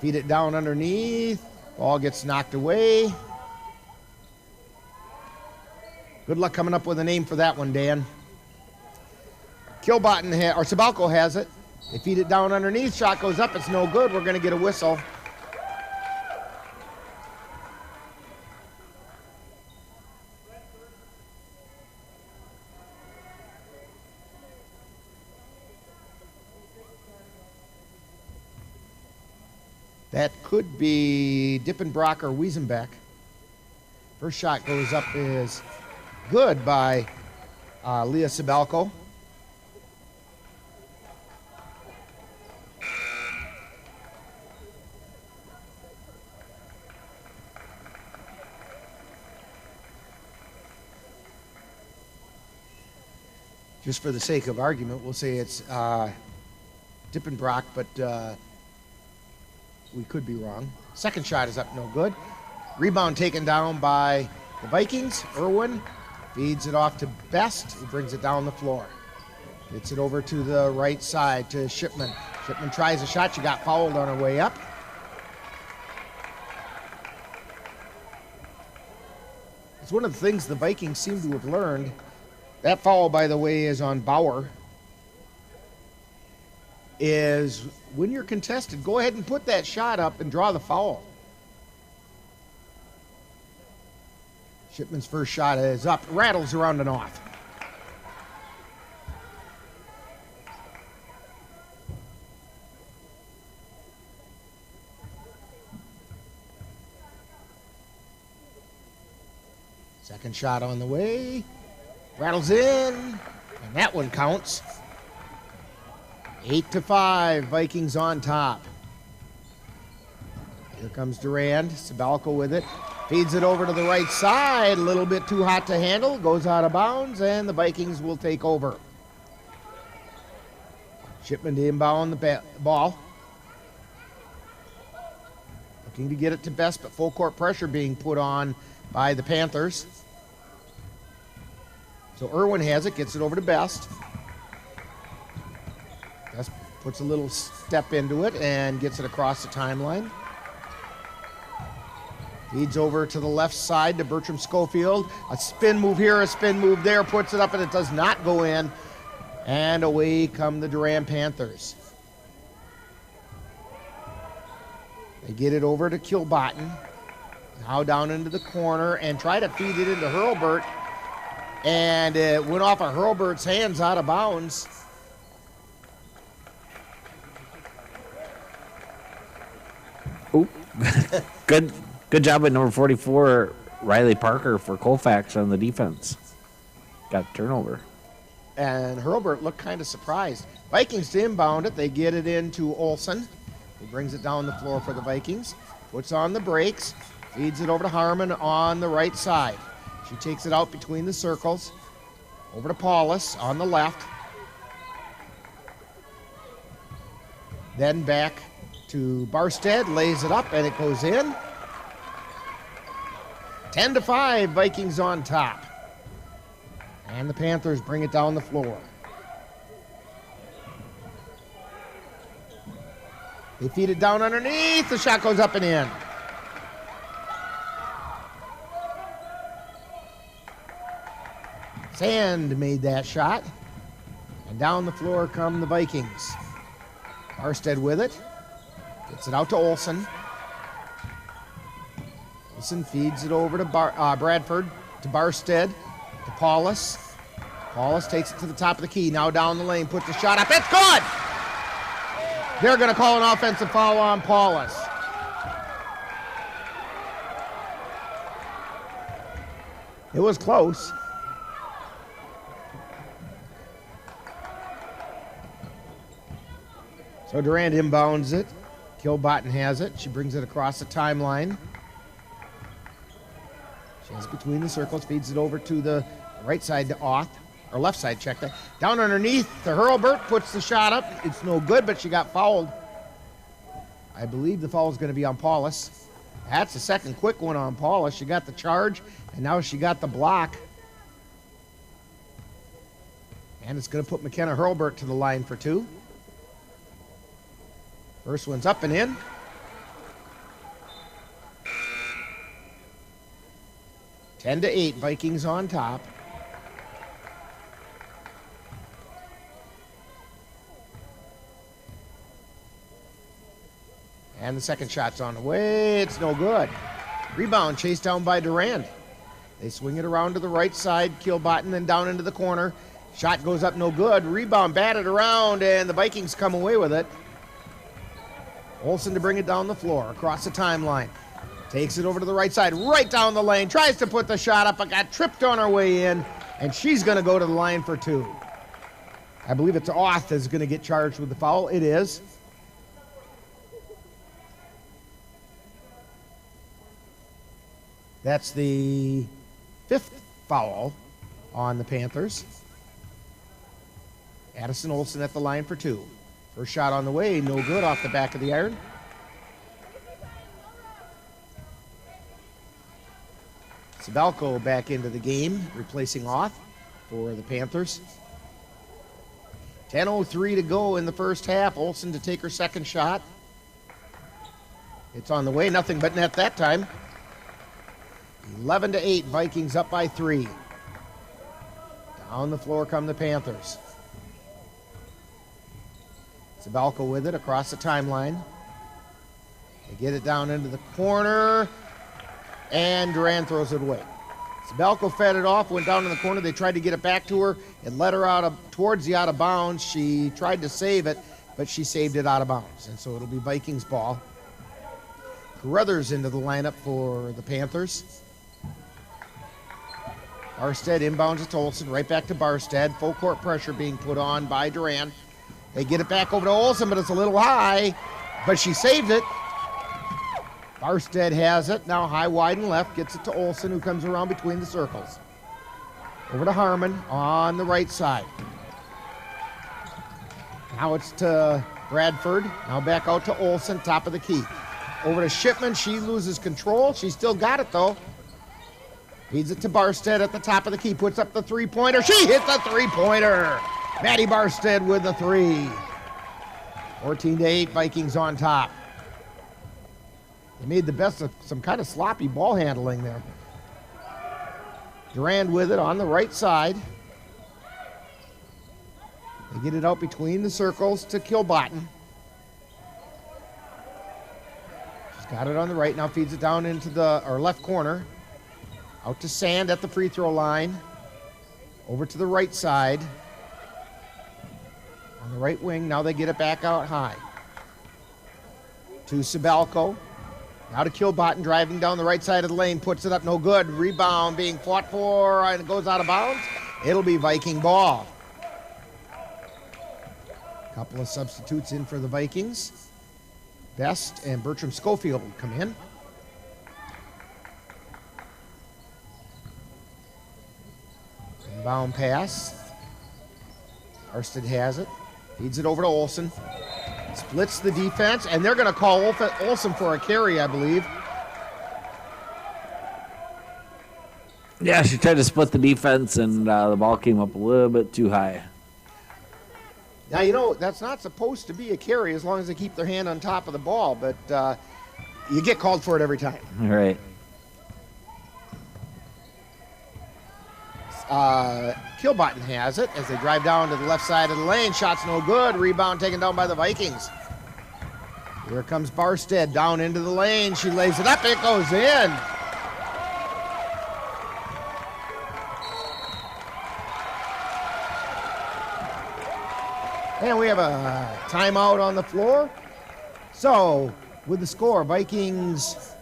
Speaker 2: Feed it down underneath. Ball gets knocked away. Good luck coming up with a name for that one, Dan. Kilbottom or Sabalko has it. They feed it down underneath. Shot goes up. It's no good. We're going to get a whistle. That could be Dippenbrock or Wiesenbeck. First shot goes up is good by Leah Sabalko. Just for the sake of argument, we'll say it's Dippenbrock, but we could be wrong. Second shot is up, no good. Rebound taken down by the Vikings. Irwin feeds it off to Best, who brings it down the floor. Gets it over to the right side to Shipman. Shipman tries a shot. She got fouled on her way up. It's one of the things the Vikings seem to have learned. That foul, by the way, is on Bauer. Is when you're contested, go ahead and put that shot up and draw the foul. Shipman's first shot is up, rattles around and off. Second shot on the way. Rattles in, and that one counts. 8-5, Vikings on top. Here comes Durand, Sabalko with it. Feeds it over to the right side, a little bit too hot to handle, goes out of bounds, and the Vikings will take over. Shipman to inbound the ball. Looking to get it to Best, but full court pressure being put on by the Panthers. So Irwin has it, gets it over to Best. Best puts a little step into it and gets it across the timeline. Feeds over to the left side to Bertram Schofield. A spin move here, a spin move there, puts it up and it does not go in. And away come the Durand Panthers. They get it over to Kilbottom. Now down into the corner and try to feed it into Hurlburt. And it went off of Hurlburt's hands out of bounds.
Speaker 13: Ooh. Good job at number 44, Riley Parker for Colfax on the defense. Got a turnover.
Speaker 2: And Hurlburt looked kind of surprised. Vikings to inbound it. They get it into Olsen, who brings it down the floor for the Vikings. Puts on the brakes. Feeds it over to Harmon on the right side. She takes it out between the circles. Over to Paulus on the left. Then back to Barstead. Lays it up and it goes in. 10-5, Vikings on top. And the Panthers bring it down the floor. They feed it down underneath. The shot goes up and in. Sand made that shot. And down the floor come the Vikings. Barstead with it. Gets it out to Olsen. Olsen feeds it over to Bradford, to Barstead, to Paulus. Paulus takes it to the top of the key. Now down the lane, puts the shot up. It's good! They're going to call an offensive foul on Paulus. It was close. So Durand inbounds it. Kilbottom has it. She brings it across the timeline. She has it between the circles, feeds it over to the right side to Auth, or left side, check that. Down underneath to Hurlburt, puts the shot up. It's no good, but she got fouled. I believe the foul is going to be on Paulus. That's the second quick one on Paulus. She got the charge, and now she got the block. And it's going to put McKenna Hurlburt to the line for two. First one's up and in. Ten to 8, Vikings on top. And the second shot's on the way. It's no good. Rebound chased down by Durand. They swing it around to the right side. Kilbottom then down into the corner. Shot goes up, no good. Rebound batted around, and the Vikings come away with it. Olsen to bring it down the floor, across the timeline. Takes it over to the right side, right down the lane. Tries to put the shot up, but got tripped on her way in. And she's going to go to the line for 2. I believe it's Oth is going to get charged with the foul. It is. That's the 5th foul on the Panthers. Addison Olsen at the line for 2. First shot on the way, no good, off the back of the iron. Sabelko back into the game, replacing Oth for the Panthers. 10:03 to go in the first half. Olsen to take her second shot. It's on the way, nothing but net that time. 11-8, Vikings up by 3. Down the floor come the Panthers. Sabelko with it across the timeline. They get it down into the corner, and Durand throws it away. Sabelko fed it off, went down in the corner. They tried to get it back to her and let her out towards the out of bounds. She tried to save it, but she saved it out of bounds, and so it'll be Vikings ball. Carruthers into the lineup for the Panthers. Barstead inbounds it to Olsen, right back to Barstead. Full court pressure being put on by Durand. They get it back over to Olsen, but it's a little high, but she saved it. Barstead has it, now high, wide, and left, gets it to Olsen, who comes around between the circles. Over to Harmon on the right side. Now it's to Bradford, now back out to Olsen, top of the key. Over to Shipman, she loses control, she still got it though. Feeds it to Barstead at the top of the key, puts up the three-pointer, she hit the three-pointer! Maddie Barstead with the 3. 14-8, Vikings on top. They made the best of some kind of sloppy ball handling there. Durand with it on the right side. They get it out between the circles to Kilbottom. She's got it on the right, now feeds it down into the left corner. Out to Sand at the free throw line. Over to the right side. On the right wing, now they get it back out high. To Sabelko. Now to Kilbottom, driving down the right side of the lane, puts it up, no good. Rebound being fought for, and it goes out of bounds. It'll be Viking ball. Couple of substitutes in for the Vikings. Best and Bertram Schofield will come in. Inbound pass. Barstead has it. Feeds it over to Olsen. Splits the defense, and they're going to call Olsen for a carry, I believe.
Speaker 13: Yeah, she tried to split the defense, and the ball came up a little bit too high.
Speaker 2: Now, you know, that's not supposed to be a carry as long as they keep their hand on top of the ball, but you get called for it every time.
Speaker 13: All right.
Speaker 2: Kilbottom has it as they drive down to the left side of the lane. Shot's no good. Rebound taken down by the Vikings. Here comes Barstead down into the lane. She lays it up. It goes in. And we have a timeout on the floor. So, with the score, Vikings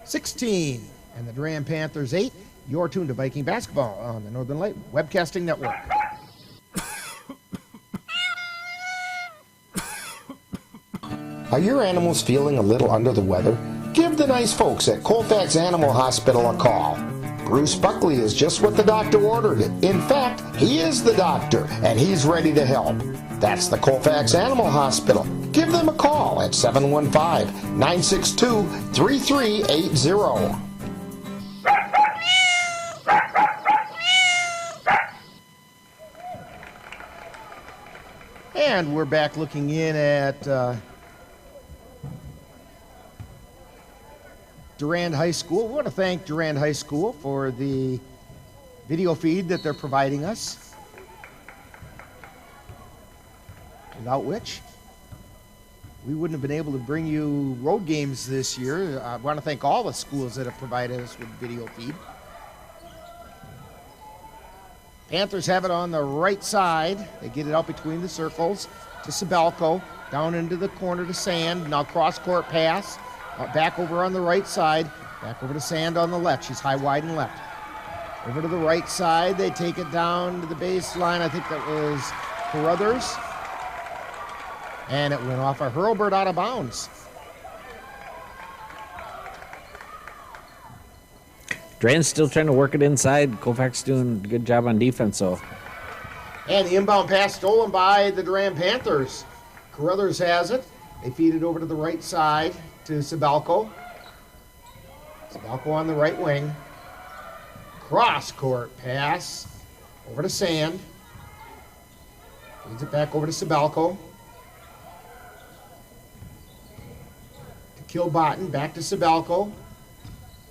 Speaker 2: 16 and the Durand Panthers 8. You're tuned to Viking basketball on the Northern Light Webcasting Network. Are your animals feeling a little under the weather? Give the nice folks at Colfax Animal Hospital a call. Bruce Buckley is just what the doctor ordered. In fact, he is the doctor, and he's ready to help. That's the Colfax Animal Hospital. Give them a call at 715-962-3380. And we're back looking in at Durand High School. We want to thank Durand High School for the video feed that they're providing us, without which we wouldn't have been able to bring you road games this year. I want to thank all the schools that have provided us with video feed. Panthers have it on the right side. They get it out between the circles to Sabelko. Down into the corner to Sand. Now cross-court pass Back over on the right side. Back over to Sand on the left. She's high, wide, and left. Over to the right side. They take it down to the baseline. I think that was Carruthers. And it went off a Hurlburt out of bounds.
Speaker 13: Durand's still trying to work it inside. Colfax doing a good job on defense, though.
Speaker 2: And the inbound pass stolen by the Durand Panthers. Carruthers has it. They feed it over to the right side to Sabalco. Sabalco on the right wing. Cross-court pass over to Sand. Feeds it back over to Sabalco. To Kilbottom, back to Sabalco.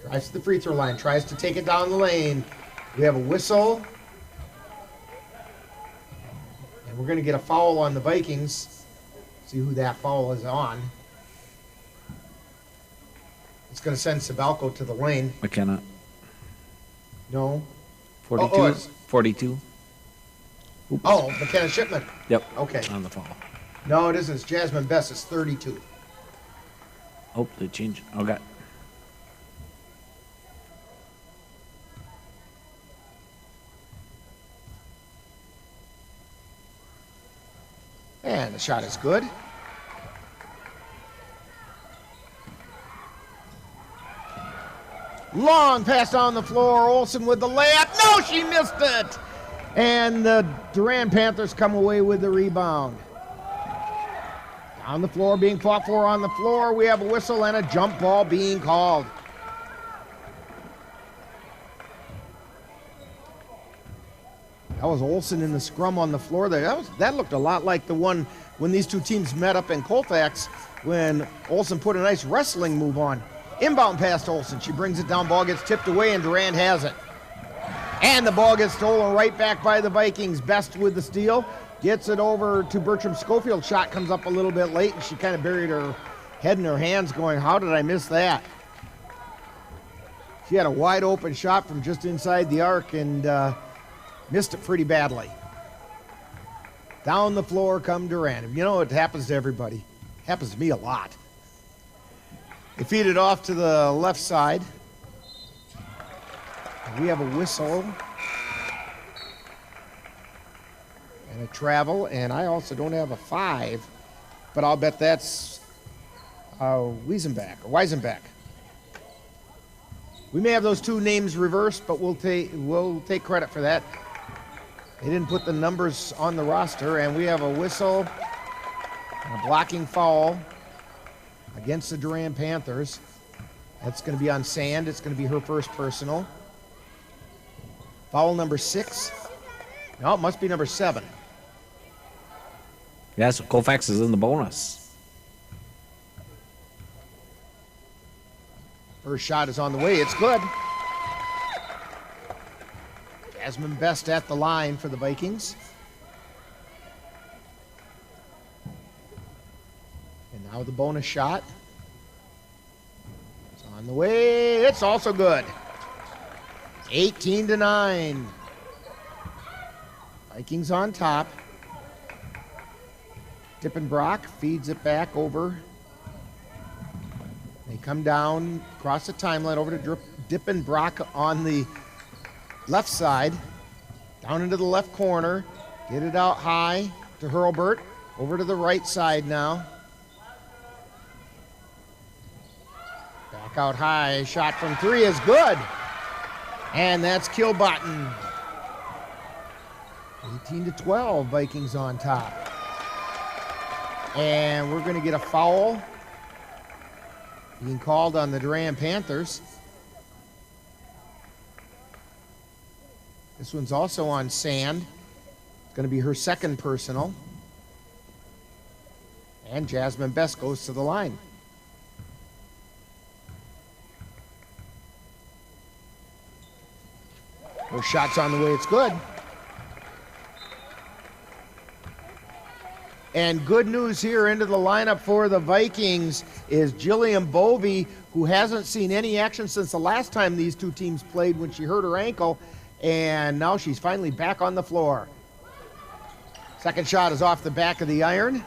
Speaker 2: Drives to the free throw line, tries to take it down the lane. We have a whistle. And we're going to get a foul on the Vikings. See who that foul is on. It's going to send Sabalco to the lane.
Speaker 13: McKenna.
Speaker 2: No.
Speaker 13: 42. 42. Oops.
Speaker 2: Oh, McKenna Shipman.
Speaker 13: Yep.
Speaker 2: Okay.
Speaker 13: On the foul.
Speaker 2: No, it isn't. It's Jasmine Best. It's 32.
Speaker 13: Oh, they changed. Okay.
Speaker 2: And the shot is good. Long pass down the floor. Olsen with the layup. No, she missed it. And the Durand Panthers come away with the rebound. Down the floor, being fought for on the floor. We have a whistle and a jump ball being called. That was Olsen in the scrum on the floor there. That looked a lot like the one when these two teams met up in Colfax when Olsen put a nice wrestling move on. Inbound pass to Olsen. She brings it down. Ball gets tipped away, and Durand has it. And the ball gets stolen right back by the Vikings. Best with the steal. Gets it over to Bertram Schofield. Shot comes up a little bit late, and she kind of buried her head in her hands going, how did I miss that? She had a wide open shot from just inside the arc and missed it pretty badly. Down the floor come Durand. You know, it happens to everybody. It happens to me a lot. They feed it off to the left side. We have a whistle and a travel, and I also don't have a 5, but I'll bet that's Weisenbach. We may have those two names reversed, but we'll take credit for that. They didn't put the numbers on the roster, and we have a whistle and a blocking foul against the Durand Panthers. That's going to be on Sand. It's going to be her first personal. Foul number 6. No, it must be number 7.
Speaker 13: Yeah, so Colfax is in the bonus.
Speaker 2: First shot is on the way. It's good. Jasmine Best at the line for the Vikings. And now the bonus shot. It's on the way. It's also good. 18-9. Vikings on top. Dippenbrock feeds it back over. They come down across the timeline over to Dippenbrock on the left side. Down into the left corner. Get it out high to Hurlburt. Over to the right side now. Back out high. Shot from 3 is good. And that's Kilbottom. 18-12, Vikings on top. And we're going to get a foul being called on the Durand Panthers. This one's also on Sand. It's going to be her second personal. And Jasmine Best goes to the line. Her shot's on the way. It's good. And good news here into the lineup for the Vikings is Jillian Bovey, who hasn't seen any action since the last time these two teams played when she hurt her ankle. And now she's finally back on the floor. Second shot is off the back of the iron.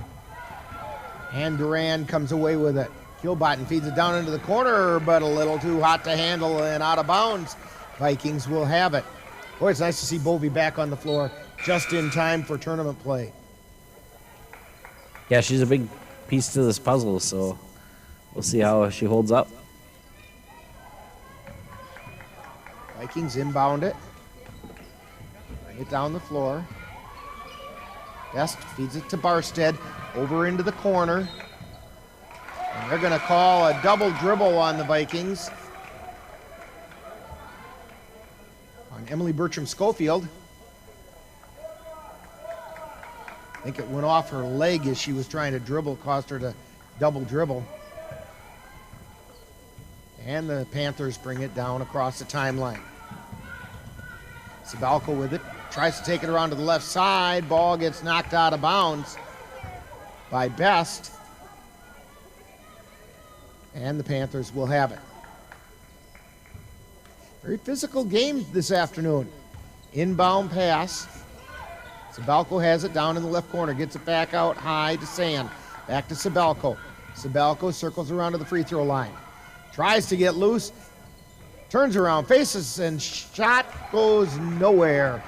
Speaker 2: And Durand comes away with it. Kilbottom feeds it down into the corner, but a little too hot to handle and out of bounds. Vikings will have it. Boy, it's nice to see Bovey back on the floor just in time for tournament play.
Speaker 13: Yeah, she's a big piece to this puzzle, so we'll see how she holds up.
Speaker 2: Vikings inbound it. Bring it down the floor. Best feeds it to Barstead over into the corner. And they're going to call a double dribble on the Vikings. On Emily Bertram-Schofield. I think it went off her leg as she was trying to dribble, caused her to double dribble. And the Panthers bring it down across the timeline. Sabalko with it, tries to take it around to the left side. Ball gets knocked out of bounds by Best. And the Panthers will have it. Very physical game this afternoon. Inbound pass. Sabalko has it down in the left corner, gets it back out high to Sand. Back to Sabalko. Sabalko circles around to the free throw line. Tries to get loose, turns around, faces, and shot goes nowhere.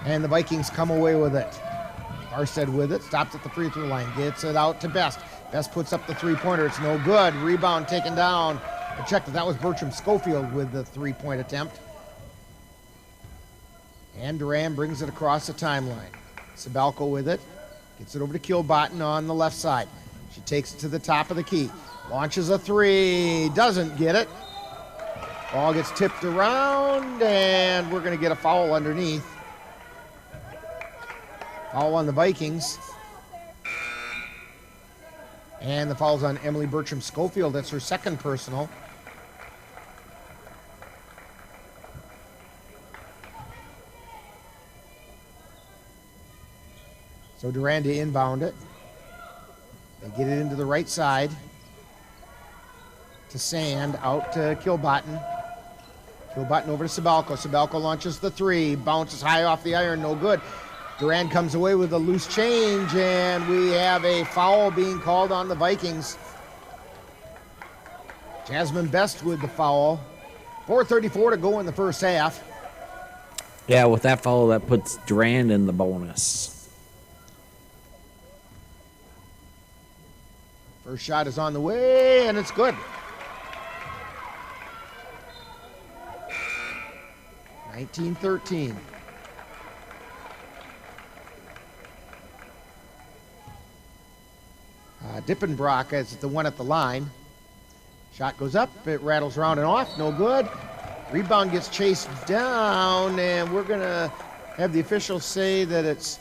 Speaker 2: And the Vikings come away with it. Barstead with it, stops at the free throw line, gets it out to Best. Best puts up the three-pointer, it's no good. Rebound taken down. I checked that was Bertram-Schofield with the three-point attempt. And Durand brings it across the timeline. Sabalko with it, gets it over to Kilbottom on the left side. She takes it to the top of the key. Launches a three, doesn't get it. Ball gets tipped around, and we're going to get a foul underneath. Foul on the Vikings. And the foul's on Emily Bertram-Schofield. That's her second personal. So Durand to inbound it. They get it into the right side. To Sand, out to Kilbottom. Kilbottom over to Sabalko. Sabalko launches the three, bounces high off the iron, no good. Durand comes away with a loose change, and we have a foul being called on the Vikings. Jasmine Best with the foul. 4:34 to go in the first half.
Speaker 13: Yeah, with that foul, that puts Durand in the bonus.
Speaker 2: First shot is on the way, and it's good. 19-13. Dippenbrock is the one at the line. Shot goes up, it rattles around and off, no good. Rebound gets chased down, and we're going to have the officials say that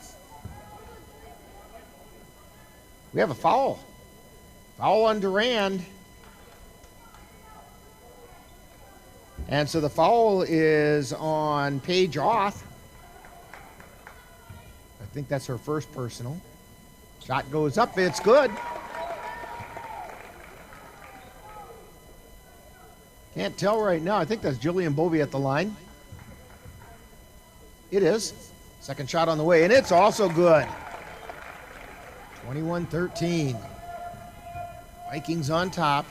Speaker 2: we have a foul. Foul on Durand. And so the foul is on Paige Oth. I think that's her first personal. Shot goes up, it's good. Can't tell right now. I think that's Jillian Bovey at the line. It is. Second shot on the way, and it's also good. 21-13. Vikings on top.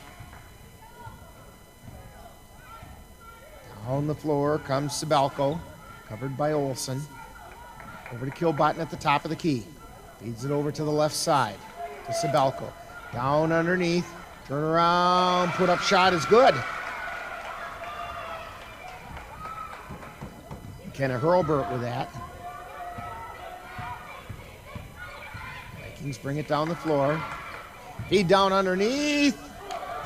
Speaker 2: Down the floor comes Sabalko, covered by Olsen. Over to Kilbottom at the top of the key. Feeds it over to the left side to Sabalko. Down underneath, turn around, put up shot is good. Kenna Hurlburt with that. Vikings bring it down the floor. Feed down underneath.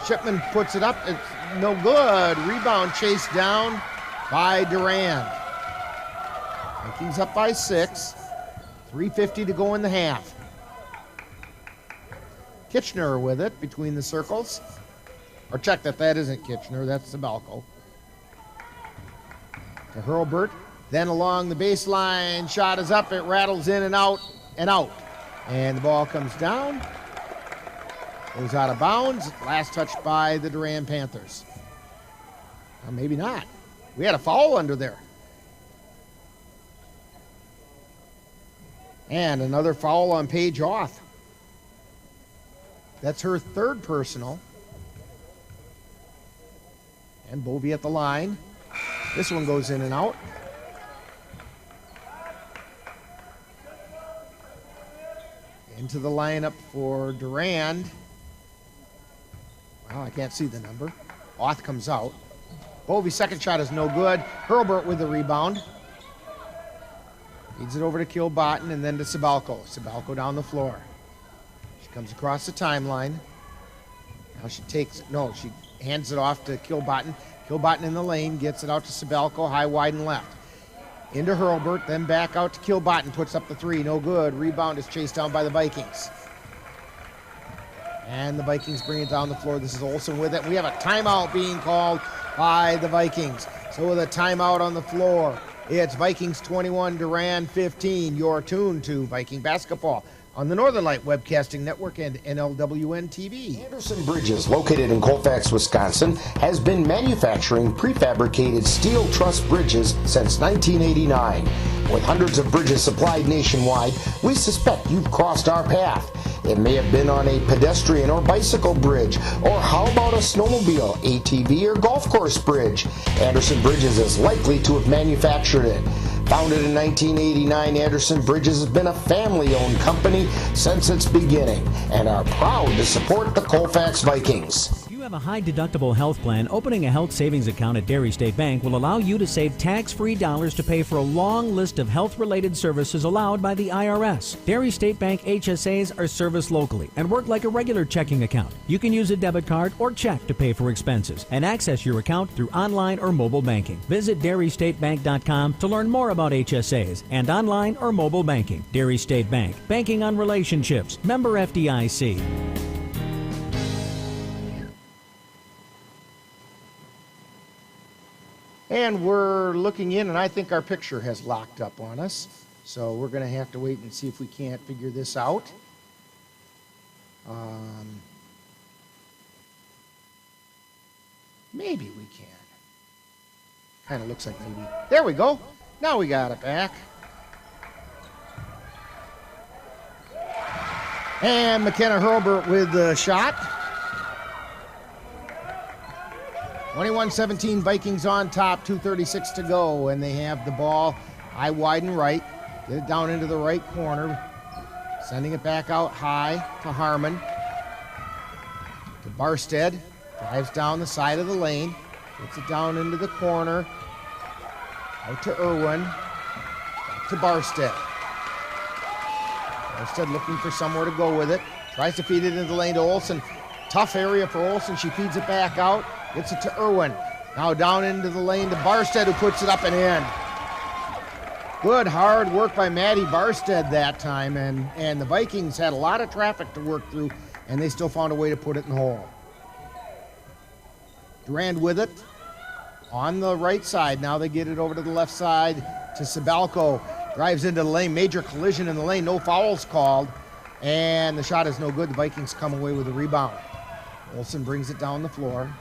Speaker 2: Shipman puts it up. It's no good. Rebound chased down by Durand. Vikings up by 6. 3:50 to go in the half. Kitchener with it between the circles. Or check that isn't Kitchener, that's Sabalko. To Hurlburt. Then along the baseline, shot is up, it rattles in and out and out. And the ball comes down. Goes out of bounds. Last touch by the Durand Panthers. Or maybe not. We had a foul under there. And another foul on Paige Oth. That's her third personal. And Bovee at the line. This one goes in and out. Into the lineup for Durand. Well, I can't see the number. Oth comes out. Bovee's second shot is no good. Hurlburt with the rebound. Feeds it over to Kilbottom and then to Sabalco. Sabalco down the floor. She comes across the timeline. Now she she hands it off to Kilbottom. Kilbottom in the lane, gets it out to Sabalco, high, wide, and left. Into Hurlburt, then back out to Kilbottom, puts up the three, no good. Rebound is chased down by the Vikings. And the Vikings bring it down the floor. This is Olsen with it. We have a timeout being called by the Vikings. So with a timeout on the floor, it's Vikings 21, Durand 15. You're tuned to Viking basketball on the Northern Light Webcasting Network and NLWN-TV. Anderson Bridges, located in Colfax, Wisconsin, has been manufacturing prefabricated steel truss bridges since 1989. With hundreds of bridges supplied nationwide, we suspect you've crossed our path. It may have been on a pedestrian or bicycle bridge, or how about a snowmobile, ATV, or golf course bridge? Anderson Bridges is likely to have manufactured it. Founded in 1989, Anderson Bridges has been a family-owned company since its beginning and are proud to support the Colfax Vikings.
Speaker 15: If you have a high-deductible health plan, opening a health savings account at Dairy State Bank will allow you to save tax-free dollars to pay for a long list of health-related services allowed by the IRS. Dairy State Bank HSAs are serviced locally and work like a regular checking account. You can use a debit card or check to pay for expenses and access your account through online or mobile banking. Visit DairyStateBank.com to learn more about HSAs and online or mobile banking. Dairy State Bank, banking on relationships. Member FDIC.
Speaker 2: And we're looking in, and I think our picture has locked up on us. So we're going to have to wait and see if we can't figure this out. Maybe we can. Kind of looks like maybe. There we go. Now we got it back. And McKenna Hurlburt with the shot. 21-17, Vikings on top, 2:36 to go, and they have the ball high, wide, and right. Get it down into the right corner. Sending it back out high to Harmon. To Barstead. Drives down the side of the lane. Gets it down into the corner. Out to Irwin. Back to Barstead. Barstead looking for somewhere to go with it. Tries to feed it into the lane to Olsen. Tough area for Olsen. She feeds it back out. Gets it to Irwin. Now down into the lane to Barstead, who puts it up and in. Good hard work by Maddie Barstead that time, and the Vikings had a lot of traffic to work through, and they still found a way to put it in the hole. Durand with it on the right side. Now they get it over to the left side to Sabalco. Drives into the lane. Major collision in the lane. No fouls called, and the shot is no good. The Vikings come away with a rebound. Olsen brings it down the floor.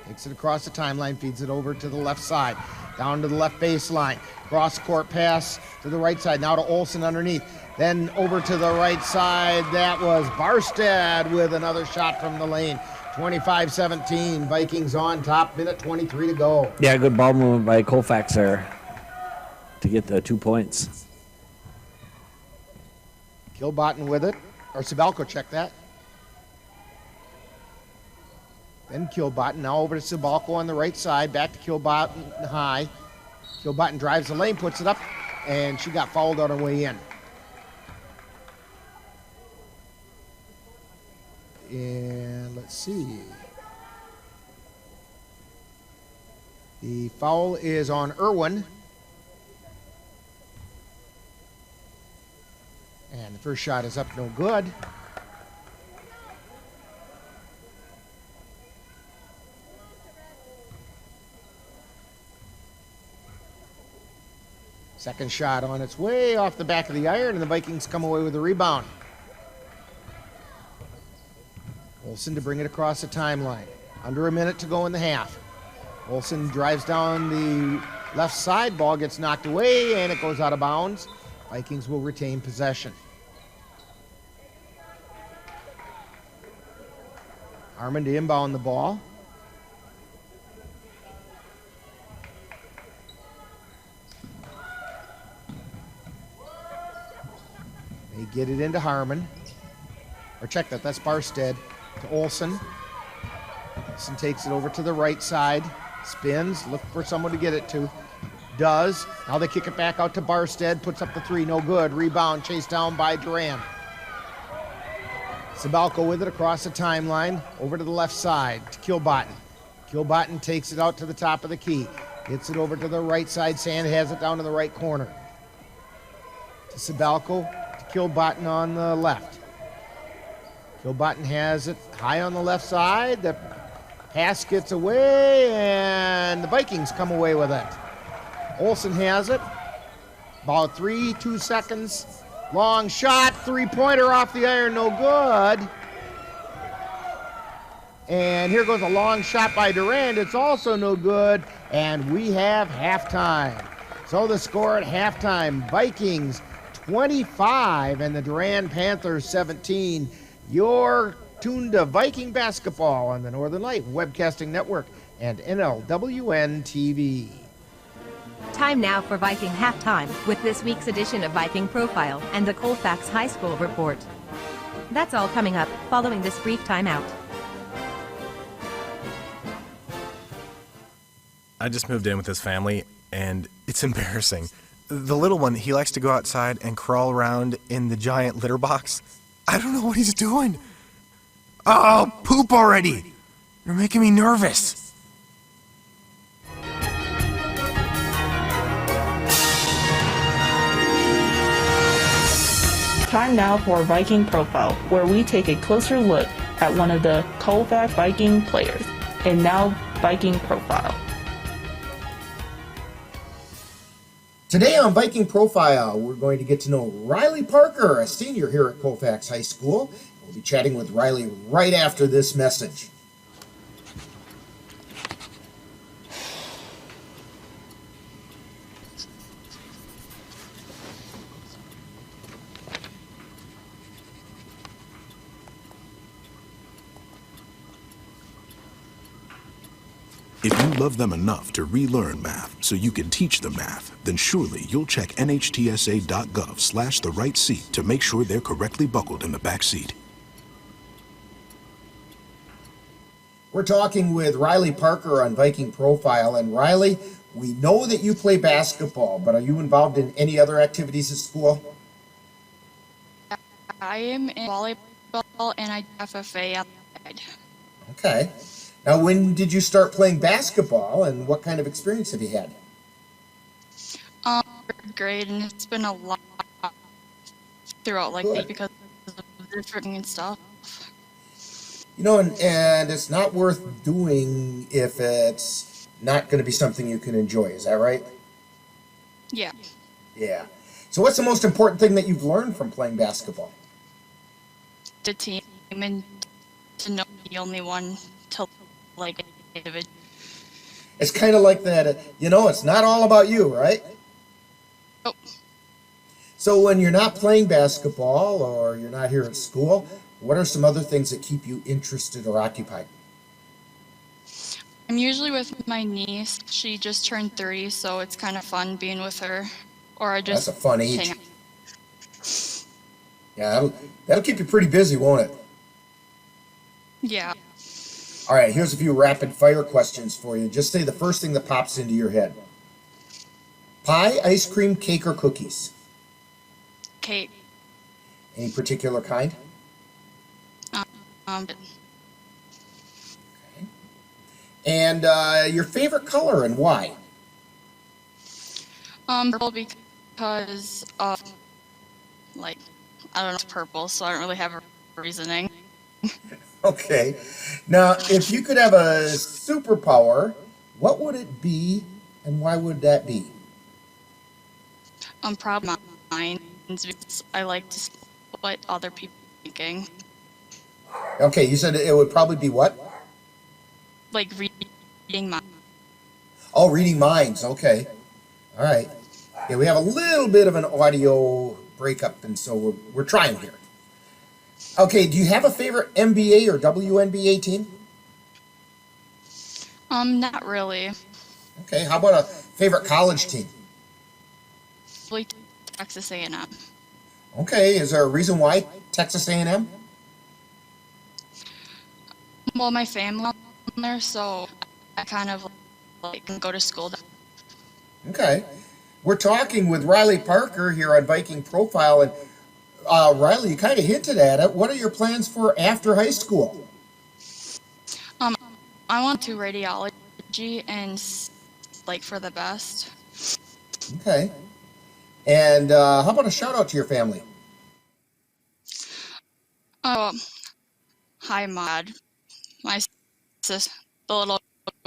Speaker 2: Takes it across the timeline, feeds it over to the left side, down to the left baseline. Cross-court pass to the right side, now to Olsen underneath. Then over to the right side, that was Barstead with another shot from the lane. 25-17, Vikings on top, minute 23 to go.
Speaker 13: Yeah, good ball movement by Colfax there to get the 2 points.
Speaker 2: Kilbottom with it, or Sabalco check that. Then Kilbottom, now over to Sabalco on the right side, back to Kilbottom high. Kilbottom drives the lane, puts it up, and she got fouled on her way in. And let's see. The foul is on Irwin. And the first shot is up, no good. Second shot on its way off the back of the iron, and the Vikings come away with a rebound. Olsen to bring it across the timeline. Under a minute to go in the half. Olsen drives down the left side. Ball gets knocked away, and it goes out of bounds. Vikings will retain possession. Harmon to inbound the ball. They get it into Harmon. Or check that, that's Barstead to Olson. Olson takes it over to the right side. Spins, look for someone to get it to. Does. Now they kick it back out to Barstead. Puts up the three, no good. Rebound, chased down by Durand. Sabalko with it across the timeline. Over to the left side to Kilbottom. Kilbottom takes it out to the top of the key. Gets it over to the right side. Sand has it down in the right corner. To Sabalko, to Kilbottom on the left. Kilbottom has it high on the left side. The pass gets away, and the Vikings come away with it. Olson has it. About 2 seconds. Long shot, three-pointer off the iron, no good. And here goes a long shot by Durand. It's also no good, and we have halftime. So the score at halftime, Vikings 25 and the Durand Panthers 17. You're tuned to Viking basketball on the Northern Light Webcasting Network and NLWN-TV.
Speaker 1: Time now for Viking Halftime with this week's edition of Viking Profile and the Colfax High School Report. That's all coming up following this brief timeout.
Speaker 16: I just moved in with his family, and it's embarrassing. The little one, he likes to go outside and crawl around in the giant litter box. I don't know what he's doing. Oh, poop already! You're making me nervous.
Speaker 7: Time now for Viking Profile, where we take a closer look at one of the Colfax Viking players. And now, Viking Profile.
Speaker 2: Today on Viking Profile, we're going to get to know Riley Parker, a senior here at Colfax High School. We'll be chatting with Riley right after this message.
Speaker 17: If you love them enough to relearn math so you can teach them math, then surely you'll check nhtsa.gov/the-right-seat to make sure they're correctly buckled in the back seat.
Speaker 2: We're talking with Riley Parker on Viking Profile. And Riley, we know that you play basketball, but are you involved in any other activities at school?
Speaker 18: I am in volleyball and I FFA outside.
Speaker 2: Okay. Now, when did you start playing basketball, and what kind of experience have you had?
Speaker 18: Third grade, and it's been a lot throughout, like, because of different and stuff.
Speaker 2: You know, and it's not worth doing if it's not going to be something you can enjoy. Is that right?
Speaker 18: Yeah.
Speaker 2: Yeah. So what's the most important thing that you've learned from playing basketball?
Speaker 18: The team, and to know the only one to like David.
Speaker 2: It's kind of like that, you know, it's not all about you, right?
Speaker 18: Oh.
Speaker 2: So when you're not playing basketball or you're not here at school, what are some other things that keep you interested or occupied?
Speaker 18: I'm usually with my niece. She just turned 3, so it's kind of fun being with her. Or I just
Speaker 2: That's a fun age.
Speaker 18: hang out.
Speaker 2: Yeah, that'll keep you pretty busy, won't it?
Speaker 18: Yeah.
Speaker 2: All right, here's a few rapid fire questions for you. Just say the first thing that pops into your head. Pie, ice cream, cake, or cookies?
Speaker 18: Cake.
Speaker 2: Any particular kind?
Speaker 18: Okay.
Speaker 2: And your favorite color and why?
Speaker 18: Purple because of, like, I don't know, it's purple, so I don't really have a reasoning.
Speaker 2: Okay. Now, if you could have a superpower, what would it be and why would that be?
Speaker 18: Probably mine, because I like to see what other people are thinking.
Speaker 2: Okay, you said it would probably be what?
Speaker 18: Like reading minds.
Speaker 2: Oh, reading minds. Okay. All right. Yeah, we have a little bit of an audio breakup, and so we're trying here. Okay, do you have a favorite NBA or WNBA team?
Speaker 18: Not really.
Speaker 2: Okay, how about a favorite college team?
Speaker 18: Like Texas A&M.
Speaker 2: Okay, is there a reason why Texas A&M?
Speaker 18: Well, my family there, so I kind of like can go to school.
Speaker 2: Okay. We're talking with Riley Parker here on Viking Profile, and Riley, you kind of hinted at it. What are your plans for after high school?
Speaker 18: I want to radiology and like for the best.
Speaker 2: Okay. And how about a shout out to your family?
Speaker 18: Oh, hi, Mad. My sis, the little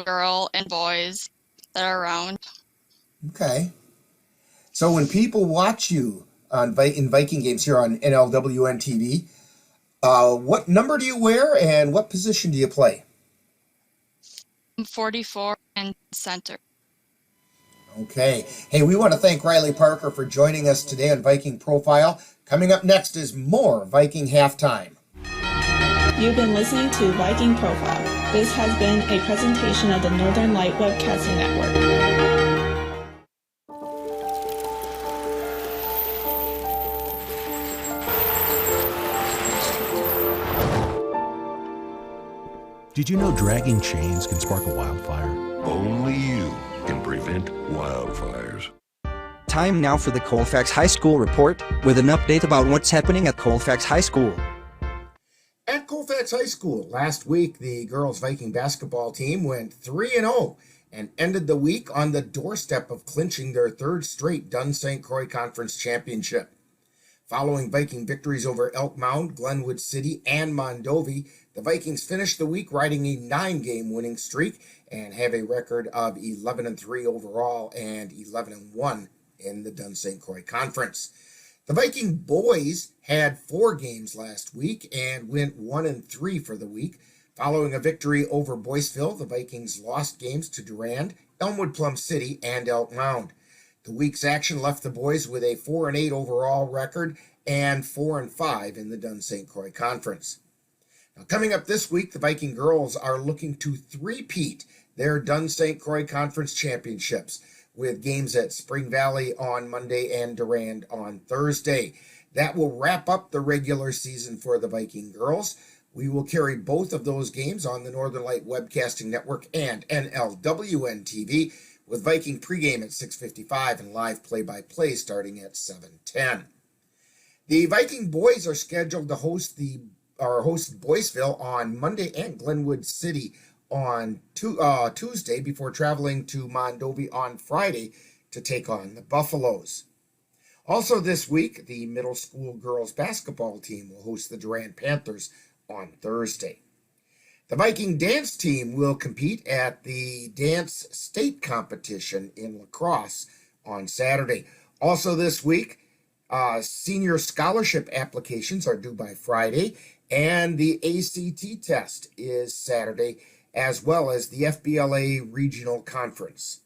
Speaker 18: girl and boys that are around.
Speaker 2: Okay. So when people watch you in Viking games here on NLWN-TV, what number do you wear and what position do you play?
Speaker 18: I'm 44 and center.
Speaker 2: Okay. Hey, we want to thank Riley Parker for joining us today on Viking Profile. Coming up next is more Viking Halftime.
Speaker 7: You've been listening to Viking Profile. This has been a presentation of the Northern Light Webcasting Network.
Speaker 19: Did you know dragging chains can spark a wildfire?
Speaker 20: Only you can prevent wildfires.
Speaker 21: Time now for the Colfax High School Report with an update about what's happening at Colfax High School.
Speaker 2: At Colfax High School, last week the girls Viking basketball team went 3-0 and ended the week on the doorstep of clinching their third straight Dunn St. Croix Conference Championship. Following Viking victories over Elk Mound, Glenwood City, and Mondovi, the Vikings finished the week riding a 9-game winning streak and have a record of 11-3 overall and 11-1 in the Dunn St. Croix Conference. The Viking boys had 4 games last week and went 1-3 for the week. Following a victory over Boyceville, the Vikings lost games to Durand, Elmwood Plum City, and Elk Mound. The week's action left the boys with a 4-8 overall record and 4-5 in the Dunn St. Croix Conference. Now, coming up this week, the Viking girls are looking to three-peat their Dunn St. Croix Conference championships with games at Spring Valley on Monday and Durand on Thursday. That will wrap up the regular season for the Viking girls. We will carry both of those games on the Northern Light Webcasting Network and NLWN-TV with Viking pregame at 6:55 and live play-by-play starting at 7:10. The Viking boys are scheduled to host Boyceville on Monday and Glenwood City on Tuesday before traveling to Mondovi on Friday to take on the Buffaloes. Also this week, the middle school girls basketball team will host the Durand Panthers on Thursday. The Viking dance team will compete at the dance state competition in La Crosse on Saturday. Also this week, senior scholarship applications are due by Friday, and the ACT test is Saturday, as well as the FBLA Regional Conference.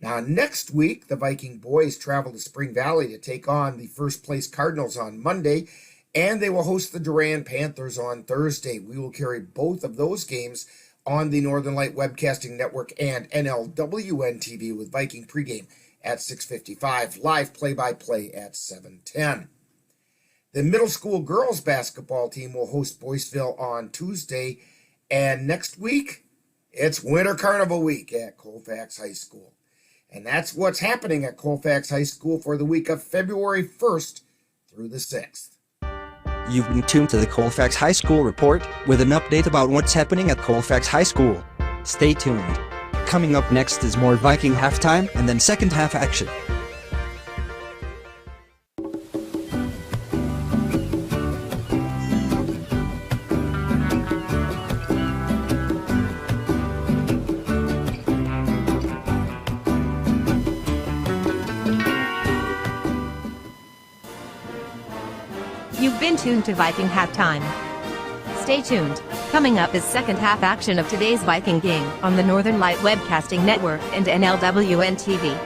Speaker 2: Now, next week, the Viking boys travel to Spring Valley to take on the first place Cardinals on Monday, and they will host the Durand Panthers on Thursday. We will carry both of those games on the Northern Light Webcasting Network and NLWN-TV with Viking pregame at 6:55, live play-by-play at 7:10. The middle school girls basketball team will host Boyceville on Tuesday, and next week, it's Winter Carnival Week at Colfax High School. And that's what's happening at Colfax High School for the week of February 1st through the 6th.
Speaker 21: You've been tuned to the Colfax High School Report with an update about what's happening at Colfax High School. Stay tuned. Coming up next is more Viking halftime and then second half action.
Speaker 1: You've been tuned to Viking Halftime. Stay tuned. Coming up is second half action of today's Viking game on the Northern Light Webcasting Network and NLWN-TV.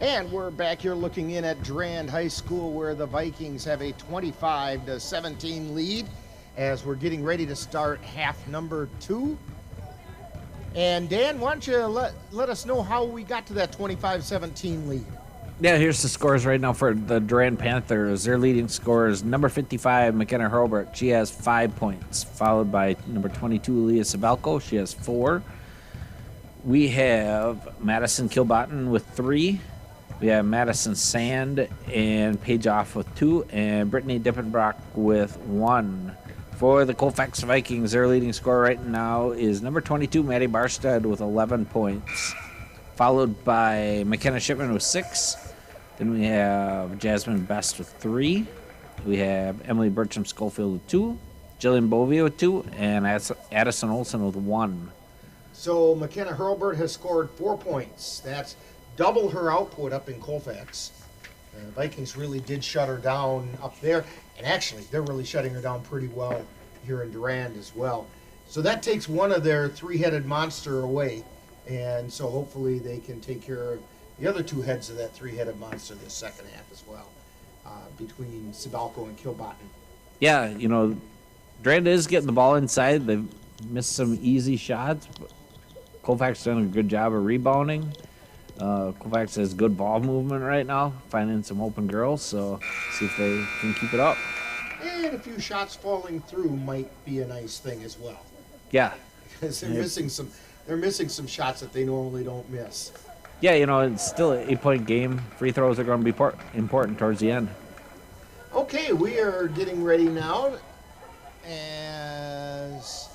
Speaker 2: And we're back here looking in at Durand High School, where the Vikings have a 25-17 lead as we're getting ready to start half number 2. And Dan, why don't you let us know how we got to that 25-17 lead?
Speaker 13: Yeah, here's the scores right now for the Durand Panthers. Their leading scorer is number 55, McKenna Hurlbert. She has 5 points, followed by number 22, Leah Sabalko. She has 4. We have Madison Kilbotton with 3. We have Madison Sand and Paige Off with 2, and Brittany Dippenbrock with 1. For the Colfax Vikings, their leading scorer right now is number 22, Maddie Barstead with 11 points, followed by McKenna Shipman with 6. Then we have Jasmine Best with 3. We have Emily Bertram Schofield with 2, Jillian Bovia with 2, and Addison Olsen with 1.
Speaker 2: So McKenna Hurlbert has scored 4 points. That's double her output up in Colfax. The Vikings really did shut her down up there. And actually, they're really shutting her down pretty well here in Durand as well. So that takes one of their three-headed monster away. And so hopefully they can take care of the other 2 heads of that three-headed monster this second half as well, between Sabalko and Kilbotton.
Speaker 13: Yeah, you know, Durand is getting the ball inside. They've missed some easy shots, but Colfax done a good job of rebounding. Colfax has good ball movement right now, finding some open girls, so see if they can keep it up.
Speaker 2: And a few shots falling through might be a nice thing as well.
Speaker 13: Yeah.
Speaker 2: Because they're missing some shots that they normally don't miss.
Speaker 13: Yeah, you know, it's still an 8-point game. Free throws are going to be important towards the end.
Speaker 2: Okay, we are getting ready now as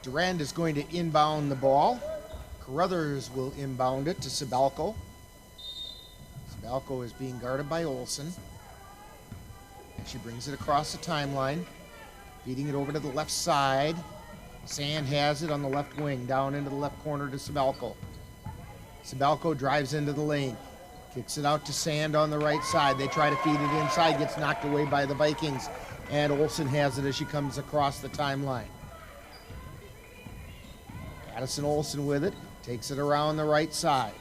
Speaker 2: Durand is going to inbound the ball. Carruthers will inbound it to Sabalko. Sabalko is being guarded by Olsen. And she brings it across the timeline, feeding it over to the left side. Sand has it on the left wing, down into the left corner to Sabalko. Sabalko drives into the lane, kicks it out to Sand on the right side. They try to feed it inside, gets knocked away by the Vikings. And Olsen has it as she comes across the timeline. Addison Olsen with it, takes it around the right side.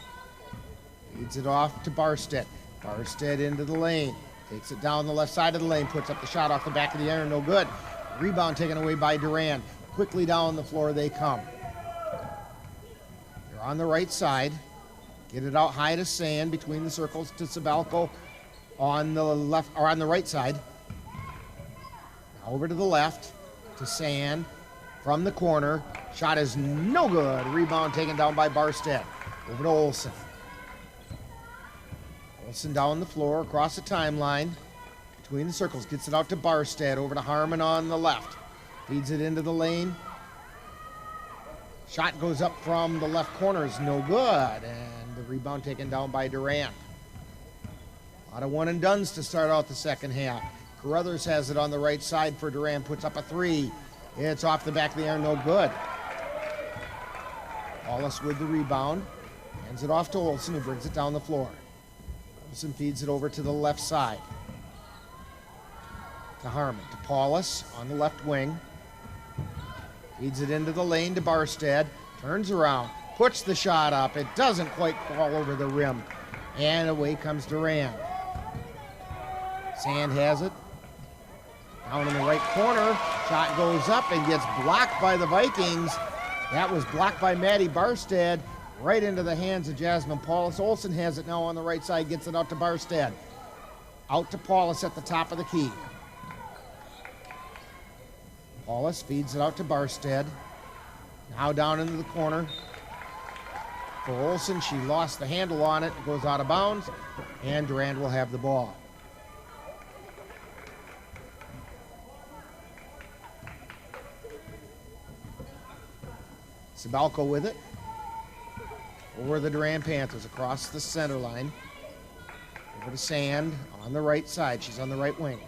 Speaker 2: Feeds it off to Barstead. Barstead into the lane, takes it down the left side of the lane, puts up the shot off the back of the iron, no good. Rebound taken away by Durand. Quickly down the floor they come. They're on the right side. Get it out high to Sand between the circles to Sabalko on the left or on the right side. Now over to the left to Sand from the corner. Shot is no good. Rebound taken down by Barstead. Over to Olsen. Olsen down the floor across the timeline between the circles. Gets it out to Barstead. Over to Harmon on the left. Feeds it into the lane. Shot goes up from the left corner, is no good. And the rebound taken down by Durand. A lot of one and dones to start out the second half. Carruthers has it on the right side for Durand, puts up a 3. It's off the back of the iron, no good. Wallace with the rebound. Hands it off to Olsen, who brings it down the floor. Olsen feeds it over to the left side. To Harmon, to Paulus on the left wing. Feeds it into the lane to Barstead. Turns around, puts the shot up. It doesn't quite crawl over the rim. And away comes Durand. Sand has it. Down in the right corner. Shot goes up and gets blocked by the Vikings. That was blocked by Maddie Barstead. Right into the hands of Jasmine Paulus. Olsen has it now on the right side. Gets it out to Barstead. Out to Paulus at the top of the key. Paulus feeds it out to Barstead. Now down into the corner. For Olsen, she lost the handle on it. It goes out of bounds. And Durand will have the ball. Sabalko with it. Over the Durand Panthers across the center line. Over to Sand on the right side. She's on the right wing.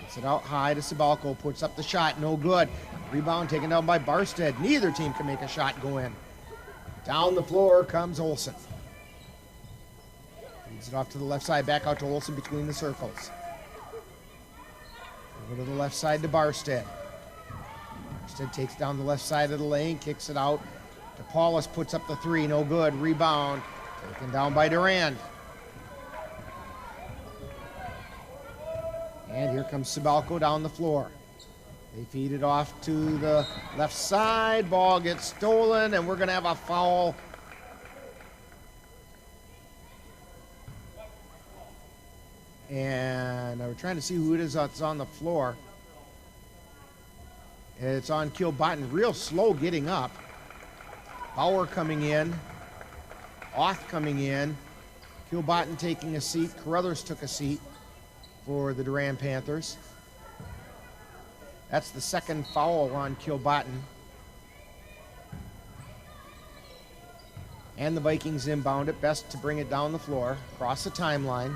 Speaker 2: Gets it out high to Sabalko. Puts up the shot. No good. Rebound taken down by Barstead. Neither team can make a shot go in. Down the floor comes Olsen. Feeds it off to the left side. Back out to Olsen between the circles. Over to the left side to Barstead. Barstead takes down the left side of the lane. Kicks it out to Paulus. Puts up the 3. No good. Rebound taken down by Durand. And here comes Sabalko down the floor. They feed it off to the left side. Ball gets stolen, and we're going to have a foul. And we're trying to see who it is that's on the floor. It's on Kilbotton, real slow getting up. Bauer coming in. Oth coming in. Kilbotton taking a seat. Carruthers took a seat for the Durand Panthers. That's the second foul on Kilbotton. And the Vikings inbound it. Best to bring it down the floor, across the timeline.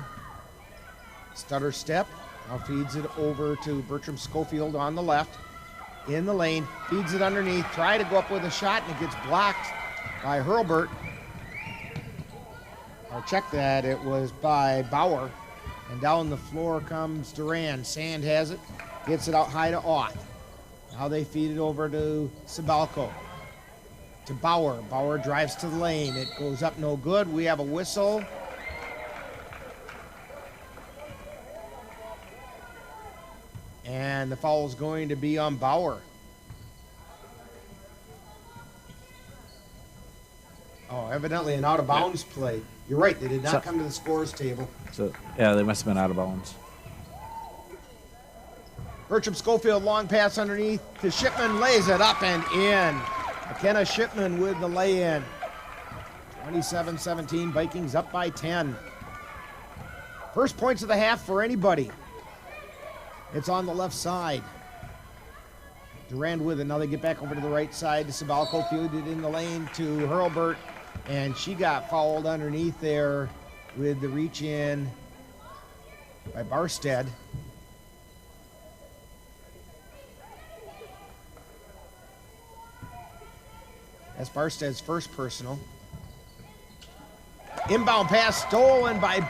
Speaker 2: Stutter step. Now feeds it over to Bertram Schofield on the left. In the lane. Feeds it underneath. Try to go up with a shot, and it gets blocked by Hurlburt. I'll check that. It was by Bauer. And down the floor comes Durand. Sand has it. Gets it out high to Oth. Now they feed it over to Sabalco. To Bauer. Bauer drives to the lane. It goes up no good. We have a whistle. And the foul is going to be on Bauer. Oh, evidently an out-of-bounds play. You're right, they did not come to the scores table.
Speaker 13: So, yeah, they must have been out of bounds.
Speaker 2: Bertram Schofield, long pass underneath to Shipman, lays it up and in. McKenna Shipman with the lay-in. 27-17, Vikings up by 10. First points of the half for anybody. It's on the left side. Durand with it. Now they get back over to the right side to Sabalco, fielded in the lane to Hurlburt, and she got fouled underneath there with the reach in by Barstead. That's Barstead's first personal. Inbound pass stolen by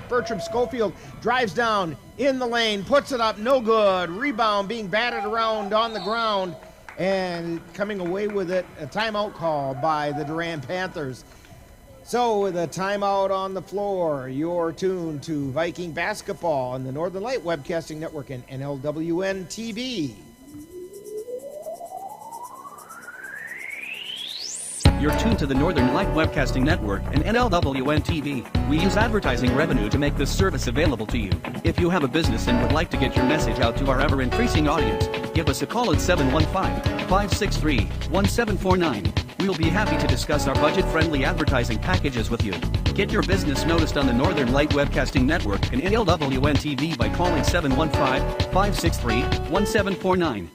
Speaker 2: Bertram Schofield. Drives down in the lane, puts it up, no good. Rebound being batted around on the ground, and coming away with it, a timeout call by the Durand Panthers. So with a timeout on the floor, you're tuned to Viking basketball on the Northern Light Webcasting Network and NLWN-TV.
Speaker 12: You're tuned to the Northern Light Webcasting Network and NLWN-TV. We use advertising revenue to make this service available to you. If you have a business and would like to get your message out to our ever-increasing audience, give us a call at 715-563-1749. We'll be happy to discuss our budget-friendly advertising packages with you. Get your business noticed on the Northern Light Webcasting Network and NLWN-TV by calling 715-563-1749.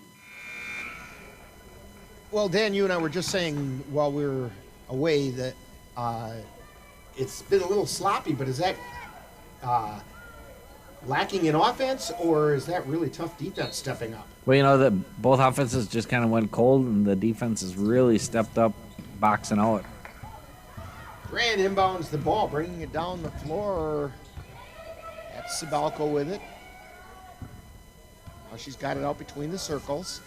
Speaker 2: Well, Dan, you and I were just saying while we were away that it's been a little sloppy, but is that lacking in offense, or is that really tough defense stepping up?
Speaker 13: Well, you know, that both offenses just kind of went cold, and the defense has really stepped up, boxing out.
Speaker 2: Durand inbounds the ball, bringing it down the floor. That's Sabalco with it. Now she's got it out between the circles.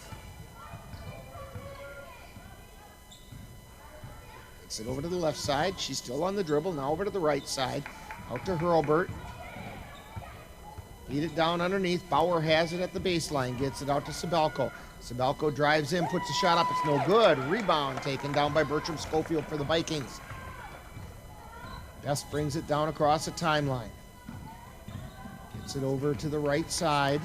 Speaker 2: Gets it over to the left side. She's still on the dribble. Now over to the right side. Out to Hurlburt. Feed it down underneath. Bauer has it at the baseline. Gets it out to Sabalco. Sabalco drives in, puts a shot up. It's no good. Rebound taken down by Bertram Schofield for the Vikings. Best brings it down across the timeline. Gets it over to the right side.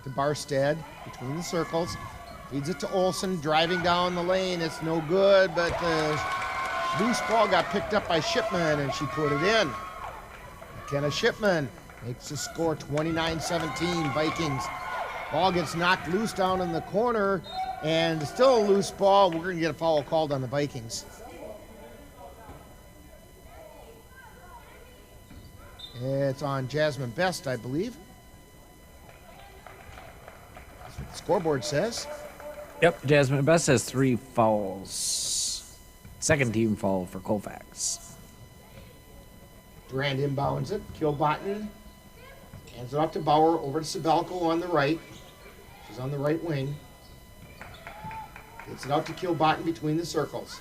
Speaker 2: To Barstead between the circles. Feeds it to Olsen, driving down the lane. It's no good, but the loose ball got picked up by Shipman, and she put it in. McKenna Shipman makes the score 29-17, Vikings. Ball gets knocked loose down in the corner, and still a loose ball. We're going to get a foul called on the Vikings. It's on Jasmine Best, I believe. That's what the scoreboard says.
Speaker 13: Yep, Jasmine Best has 3 fouls. Second team foul for Colfax.
Speaker 2: Durand inbounds it. Kilbotton hands it off to Bauer, over to Sabalco on the right. She's on the right wing. Gets it out to Kilbotton between the circles.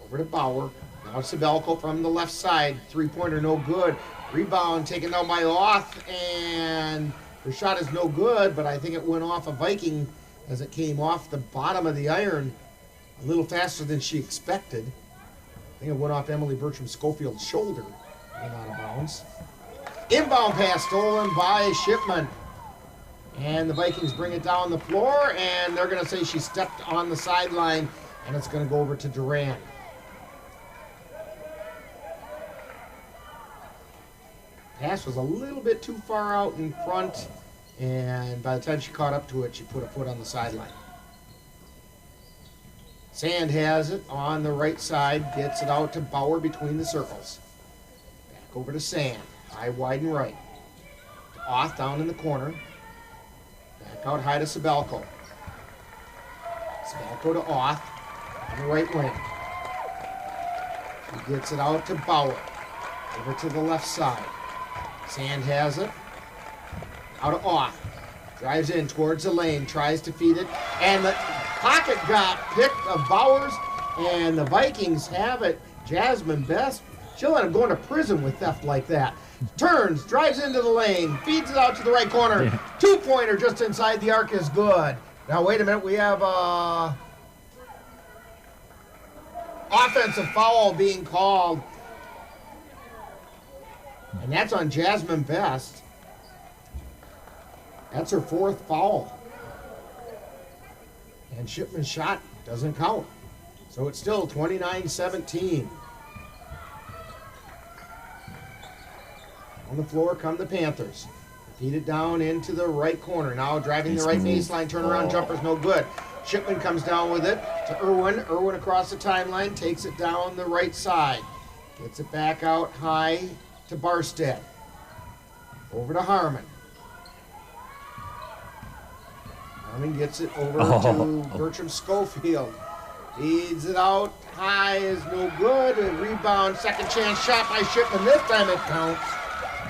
Speaker 2: Over to Bauer. Now Sabalco from the left side. Three-pointer no good. Rebound taken down by Oth, and Her shot is no good, but I think it went off a Viking as it came off the bottom of the iron a little faster than she expected. I think it went off Emily Bertram-Schofield's shoulder, went out of bounds. Inbound pass stolen by Shipman. And the Vikings bring it down the floor, and they're going to say she stepped on the sideline, and it's going to go over to Durand. Pass was a little bit too far out in front, and by the time she caught up to it, she put a foot on the sideline. Sand has it on the right side, gets it out to Bauer between the circles. Back over to Sand, high, wide, and right. Off down in the corner. Back out high to Sabelko. Sabelko to Oth on the right wing. He gets it out to Bauer. Over to the left side. Sand has it. Out of Oth. Drives in towards the lane. Tries to feed it. And the pocket got picked of Bauer's. And the Vikings have it. Jasmine Best. She'll end up going to prison with theft like that. Turns. Drives into the lane. Feeds it out to the right corner. Yeah. Two-pointer just inside the arc is good. Now, wait a minute. We have a offensive foul being called. And that's on Jasmine Best. That's her fourth foul. And Shipman's shot doesn't count. So it's still 29-17. On the floor come the Panthers. Feed it down into the right corner. Now driving the right baseline. Turnaround jumper's no good. Shipman comes down with it to Irwin. Irwin across the timeline. Takes it down the right side. Gets it back out high to Barstead. Over to Harmon. Harmon gets it over to Bertram-Schofield. Feeds it out high is no good. A rebound, second chance shot by Shipman. This time it counts.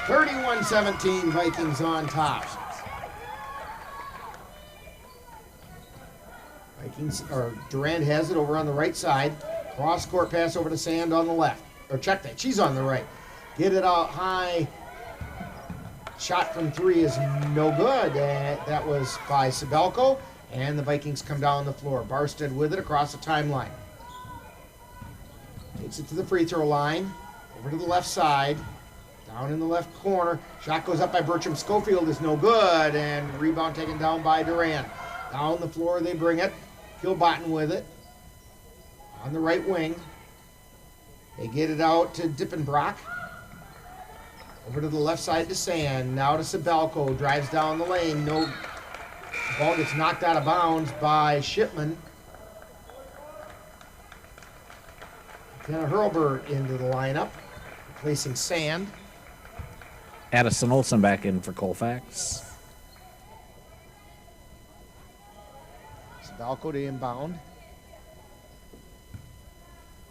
Speaker 2: 31-17, Vikings on top. Durand has it over on the right side. Cross court pass over to Sand on the left. Or check that, she's on the right. Get it out high. Shot from three is no good. That was by Sabelko. And the Vikings come down the floor. Barstead with it across the timeline. Takes it to the free throw line. Over to the left side. Down in the left corner. Shot goes up by Bertram-Schofield is no good. And rebound taken down by Durand. Down the floor they bring it. Kilbottom with it. On the right wing. They get it out to Dippenbrock. Over to the left side to Sand. Now to Sabelko. Drives down the lane. No. The ball gets knocked out of bounds by Shipman. Kenna Hurlburt into the lineup. Replacing Sand.
Speaker 13: Addison Olsen back in for Colfax.
Speaker 2: Sabelko to inbound.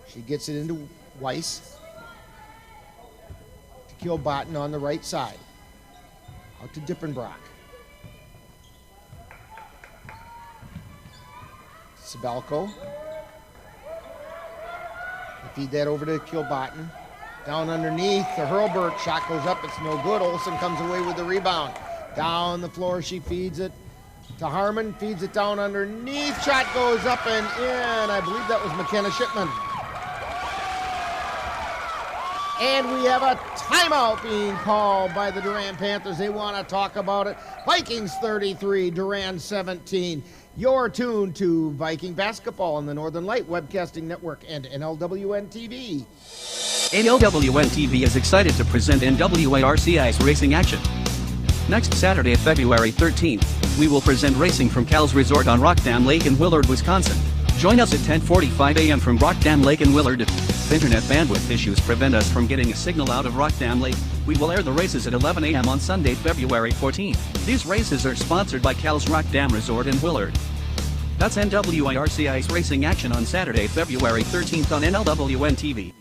Speaker 2: She gets it into Weiss. To Kilbottom on the right side. Out to Dippenbrock. Sabelko. Feed that over to Kilbottom. Down underneath to Hurlburt. Shot goes up. It's no good. Olsen comes away with the rebound. Down the floor she feeds it to Harmon. Feeds it down underneath. Shot goes up and in. I believe that was McKenna Shipman. And we have a timeout being called by the Durand Panthers. They want to talk about it. Vikings 33, Durand 17. You're tuned to Viking basketball on the Northern Light Webcasting Network and NLWN-TV.
Speaker 12: NLWN-TV is excited to present NWA-RCI's racing action. Next Saturday, February 13th, we will present racing from Cal's Resort on Rock Dam Lake in Willard, Wisconsin. Join us at 10:45 a.m. from Rock Dam Lake in Willard. If internet bandwidth issues prevent us from getting a signal out of Rock Dam Lake, we will air the races at 11 a.m. on Sunday, February 14th. These races are sponsored by Cal's Rock Dam Resort in Willard. That's NWA-RCI's racing action on Saturday, February 13th on NLWN-TV.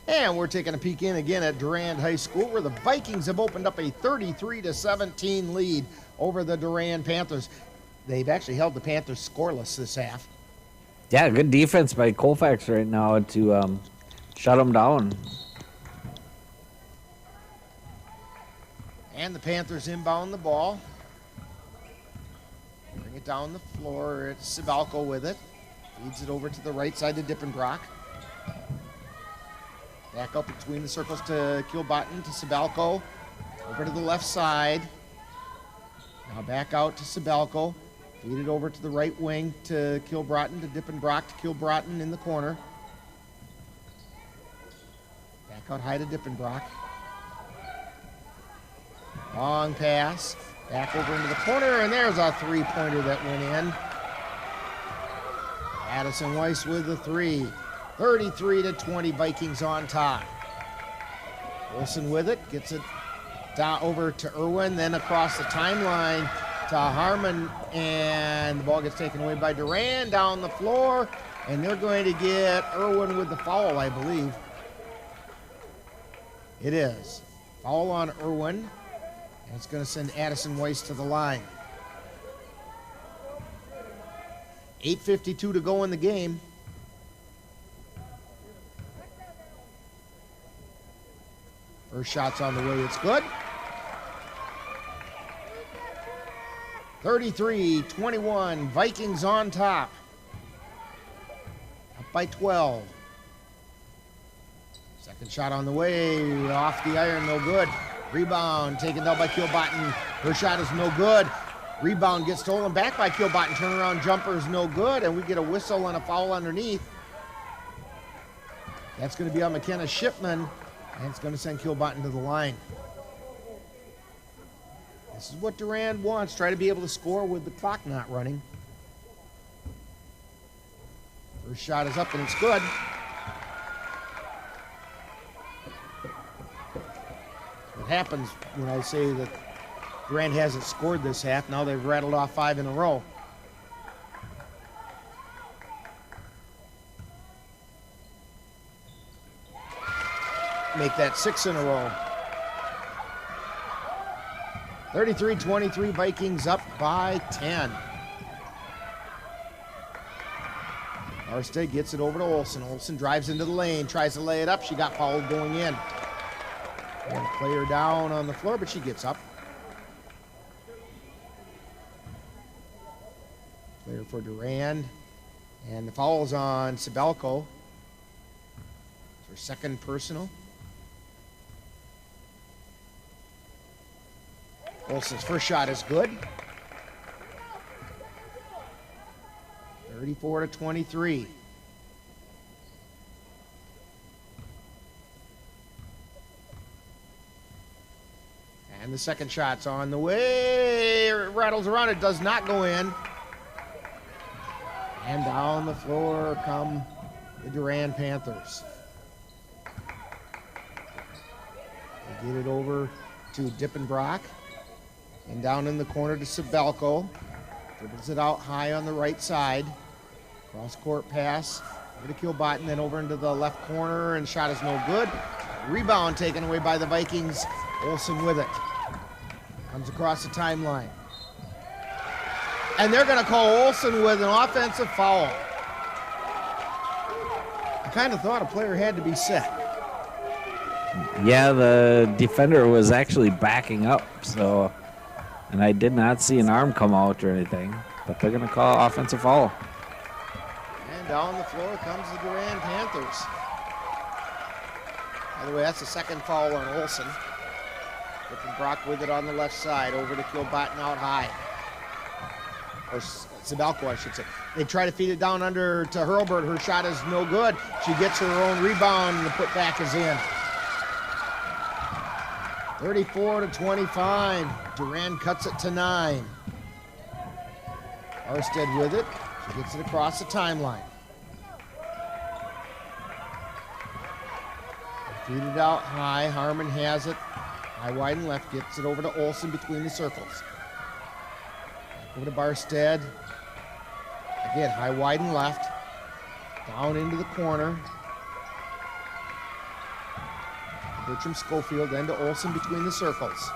Speaker 2: And we're taking a peek in again at Durand High School, where the Vikings have opened up a 33-17 lead over the Durand Panthers. They've actually held the Panthers scoreless this half.
Speaker 13: Yeah, good defense by Colfax right now to shut them down.
Speaker 2: And the Panthers inbound the ball. Bring it down the floor. It's Sabalko with it. Feeds it over to the right side to Dippenbrock. Back up between the circles to Kilbotton, to Sabalko. Over to the left side. Now back out to Sabalko. Feed it over to the right wing to Kilbrotten, to Dippenbrock, to Kilbrotten in the corner. Back out high to Dippenbrock. Long pass. Back over into the corner, and there's a three-pointer that went in. Addison Weiss with the three. 33-20, Vikings on top. Olsen with it, gets it down over to Irwin, then across the timeline to Harmon, and the ball gets taken away by Durand down the floor, and they're going to get Irwin with the foul, I believe. It is. Foul on Irwin, and it's going to send Addison Weiss to the line. 8:52 to go in the game. First shot's on the way, it's good. 33-21, Vikings on top. Up by 12. Second shot on the way, off the iron, no good. Rebound taken down by Kilbotton. Her shot is no good. Rebound gets stolen back by Kilbotton. Turnaround jumper is no good, and we get a whistle and a foul underneath. That's going to be on McKenna Shipman, and it's going to send Kilbotton to the line. This is what Durand wants, try to be able to score with the clock not running. First shot is up, and it's good. What happens when I say that Durand hasn't scored this half? Now they've rattled off 5 in a row. Make that 6 in a row. 33-23, Vikings up by 10. Arstead gets it over to Olsen. Olsen drives into the lane, tries to lay it up. She got fouled going in. And play her down on the floor, but she gets up. Player for Durand. And the foul's on Sabalko. It's her second personal. Olsen's first shot is good. 34-23. And the second shot's on the way. It rattles around. It does not go in. And down the floor come the Durand Panthers. They get it over to Dippenbrock. And down in the corner to Sabalko. Dribbles it out high on the right side. Cross-court pass. Over to Kilbotton, then over into the left corner, and shot is no good. Rebound taken away by the Vikings. Olsen with it. Comes across the timeline. And they're going to call Olsen with an offensive foul. I kind of thought a player had to be set.
Speaker 13: Yeah, the defender was actually backing up, so, and I did not see an arm come out or anything, but they're going to call offensive foul.
Speaker 2: And down the floor comes the Durand Panthers. By the way, that's the second foul on Olsen. Brock with it on the left side, over to Kilbotton out high. Or Sabalko, I should say. They try to feed it down under to Hurlburt. Her shot is no good. She gets her own rebound, and the putback is in. 34-25. Durand cuts it to 9. Arstead with it. She gets it across the timeline. Feed it out high. Harmon has it. High, wide, and left. Gets it over to Olsen between the circles. Back over to Barstead. Again, high, wide, and left. Down into the corner. Bertram Schofield, then to Olsen between the circles.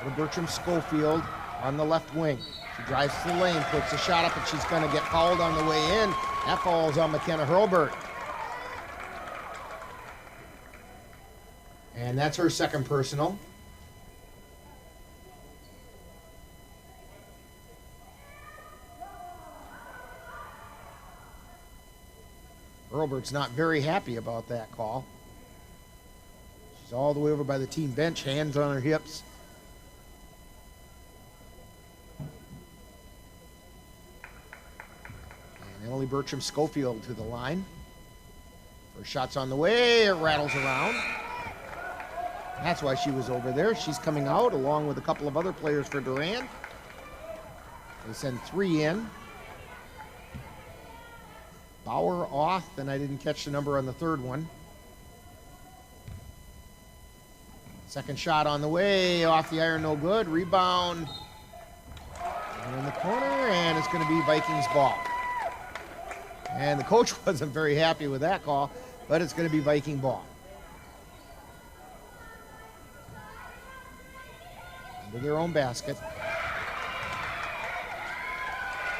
Speaker 2: To Bertram Schofield on the left wing. She drives to the lane, puts a shot up, and she's going to get fouled on the way in. That falls on McKenna Hurlburt. And that's her second personal. Hurlbert's not very happy about that call. She's all the way over by the team bench, hands on her hips. And Emily Bertram-Schofield to the line. First shot's on the way, it rattles around. That's why she was over there. She's coming out along with a couple of other players for Durand. They send 3 in. Bauer off, and I didn't catch the number on the third one. Second shot on the way, off the iron, no good. Rebound. And in the corner, and it's going to be Vikings ball. And the coach wasn't very happy with that call, but it's going to be Viking ball. Under their own basket.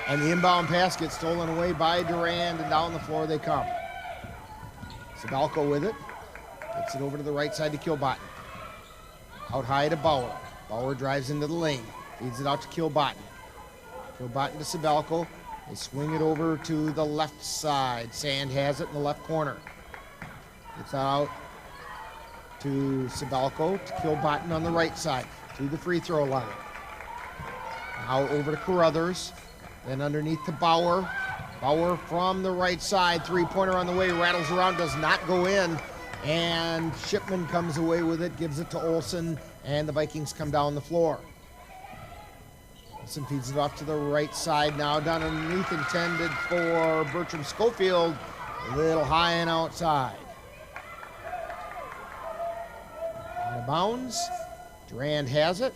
Speaker 2: And the inbound pass gets stolen away by Durand, and down the floor they come. Sabalko with it. Gets it over to the right side to Kilbottom. Out high to Bauer. Bauer drives into the lane. Feeds it out to Kilbottom. Kilbottom to Sabalko. They swing it over to the left side. Sand has it in the left corner. It's out to Sabalko to Kilbottom on the right side. To the free throw line. Now over to Carruthers. Then underneath to Bauer. Bauer from the right side. Three-pointer on the way. Rattles around. Does not go in. And Shipman comes away with it. Gives it to Olsen. And the Vikings come down the floor. Olsen feeds it off to the right side now. Down underneath, intended for Bertram-Schofield. A little high and outside. Out of bounds. Durand has it.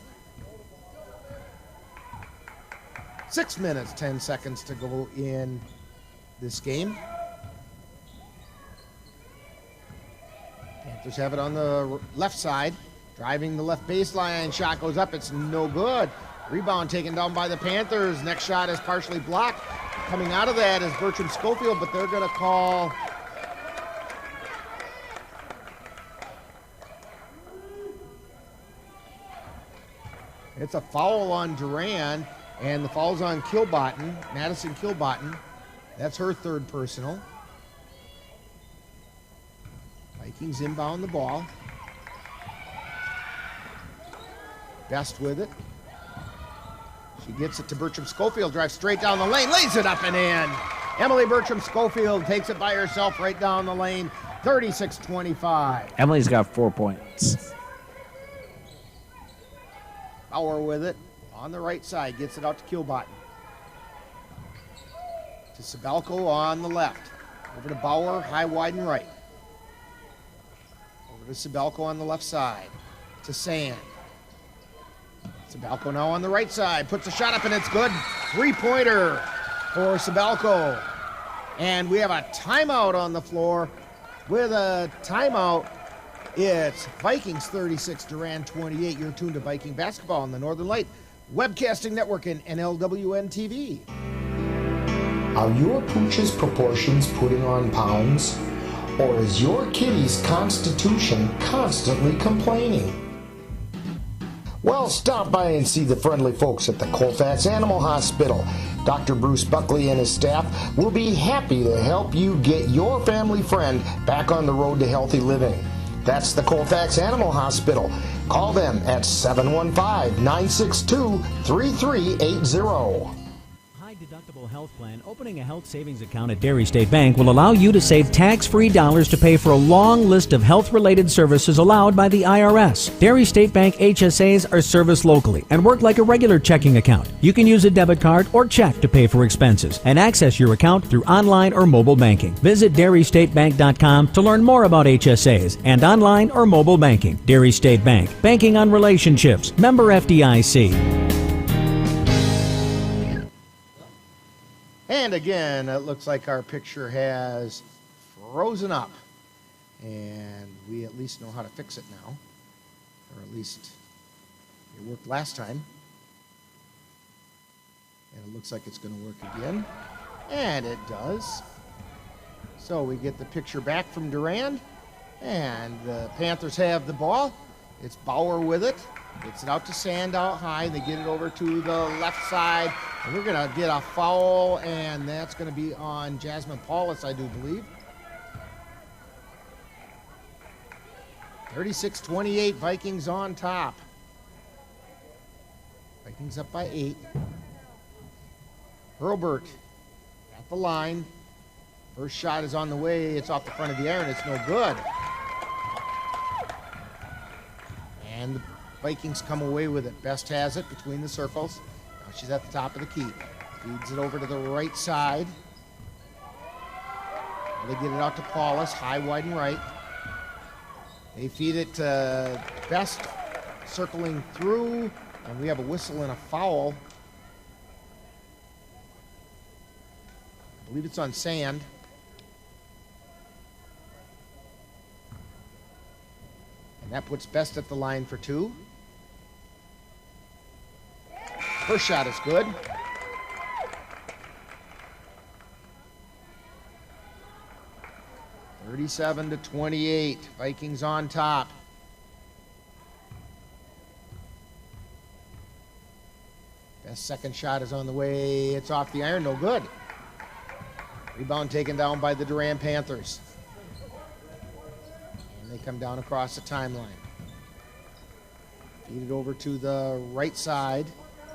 Speaker 2: 6 minutes, 10 seconds to go in this game. Panthers have it on the left side. Driving the left baseline. Shot goes up. It's no good. Rebound taken down by the Panthers. Next shot is partially blocked. Coming out of that is Bertram-Schofield, but they're going to call... It's a foul on Durand, and the foul's on Kilbottom, Madison Kilbottom. That's her third personal. Vikings inbound the ball. Best with it. She gets it to Bertram-Schofield, drives straight down the lane, lays it up and in. Emily Bertram-Schofield takes it by herself right down the lane, 36-25.
Speaker 13: Emily's got 4 points.
Speaker 2: Bauer with it on the right side, gets it out to Kilbottom. To Sabalko on the left. Over to Bauer, high, wide, and right. Over to Sabalko on the left side. To Sand. Sabalko now on the right side, puts a shot up and it's good. Three-pointer for Sabalko. And we have a timeout on the floor. With a timeout, it's Vikings 36, Durand 28. You're tuned to Viking Basketball on the Northern Light Webcasting Network and NLWN-TV.
Speaker 3: Are your pooch's proportions putting on pounds? Or is your kitty's constitution constantly complaining? Well, stop by and see the friendly folks at the Colfax Animal Hospital. Dr. Bruce Buckley and his staff will be happy to help you get your family friend back on the road to healthy living. That's the Colfax Animal Hospital. Call them at 715-962-3380.
Speaker 15: High-deductible health plan. Opening a health savings account at Dairy State Bank will allow you to save tax-free dollars to pay for a long list of health-related services allowed by the IRS. Dairy State Bank HSAs are serviced locally and work like a regular checking account. You can use a debit card or check to pay for expenses and access your account through online or mobile banking. Visit DairyStateBank.com to learn more about HSAs and online or mobile banking. Dairy State Bank. Banking on relationships. Member FDIC.
Speaker 2: And again, it looks like our picture has frozen up. And we at least know how to fix it now. Or at least it worked last time. And it looks like it's going to work again. And it does. So we get the picture back from Durand. And the Panthers have the ball. It's Bauer with it. Gets it out to Sand out high. They get it over to the left side. And we're going to get a foul, and that's going to be on Jasmine Paulus, I do believe. 36-28, Vikings on top. Vikings up by 8. Hurlburt at the line. First shot is on the way. It's off the front of the iron. It's no good. And the Vikings come away with it. Best has it between the circles. Now she's at the top of the key. Feeds it over to the right side. They get it out to Paulus, high, wide, and right. They feed it to Best, circling through, and we have a whistle and a foul. I believe it's on Sand. And that puts Best at the line for 2. First shot is good. (37-28), Vikings on top. Best second shot is on the way. It's off the iron, no good. Rebound taken down by the Durand Panthers. And they come down across the timeline. Feed it over to the right side.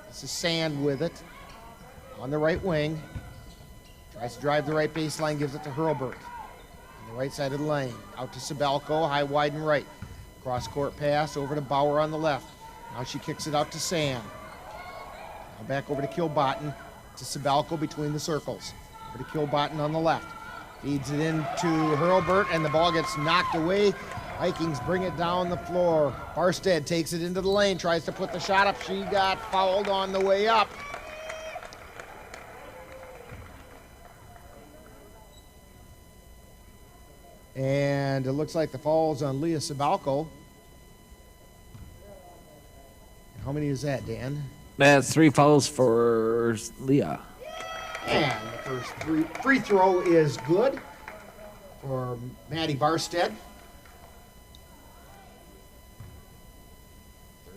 Speaker 2: This is Sand with it. On the right wing. Tries to drive the right baseline, gives it to Hurlburt. On the right side of the lane. Out to Sabelko, high, wide, and right. Cross-court pass over to Bauer on the left. Now she kicks it out to Sand. Now back over to Kilbottom. To Sabelko between the circles. Over to Kilbottom on the left. Feeds it into Hurlburt, and the ball gets knocked away. Vikings bring it down the floor. Barstead takes it into the lane, tries to put the shot up. She got fouled on the way up. And it looks like the foul's on Leah Sabelko. How many is that, Dan?
Speaker 13: That's 3 fouls for Leah.
Speaker 2: And the first free throw is good for Maddie Barstead.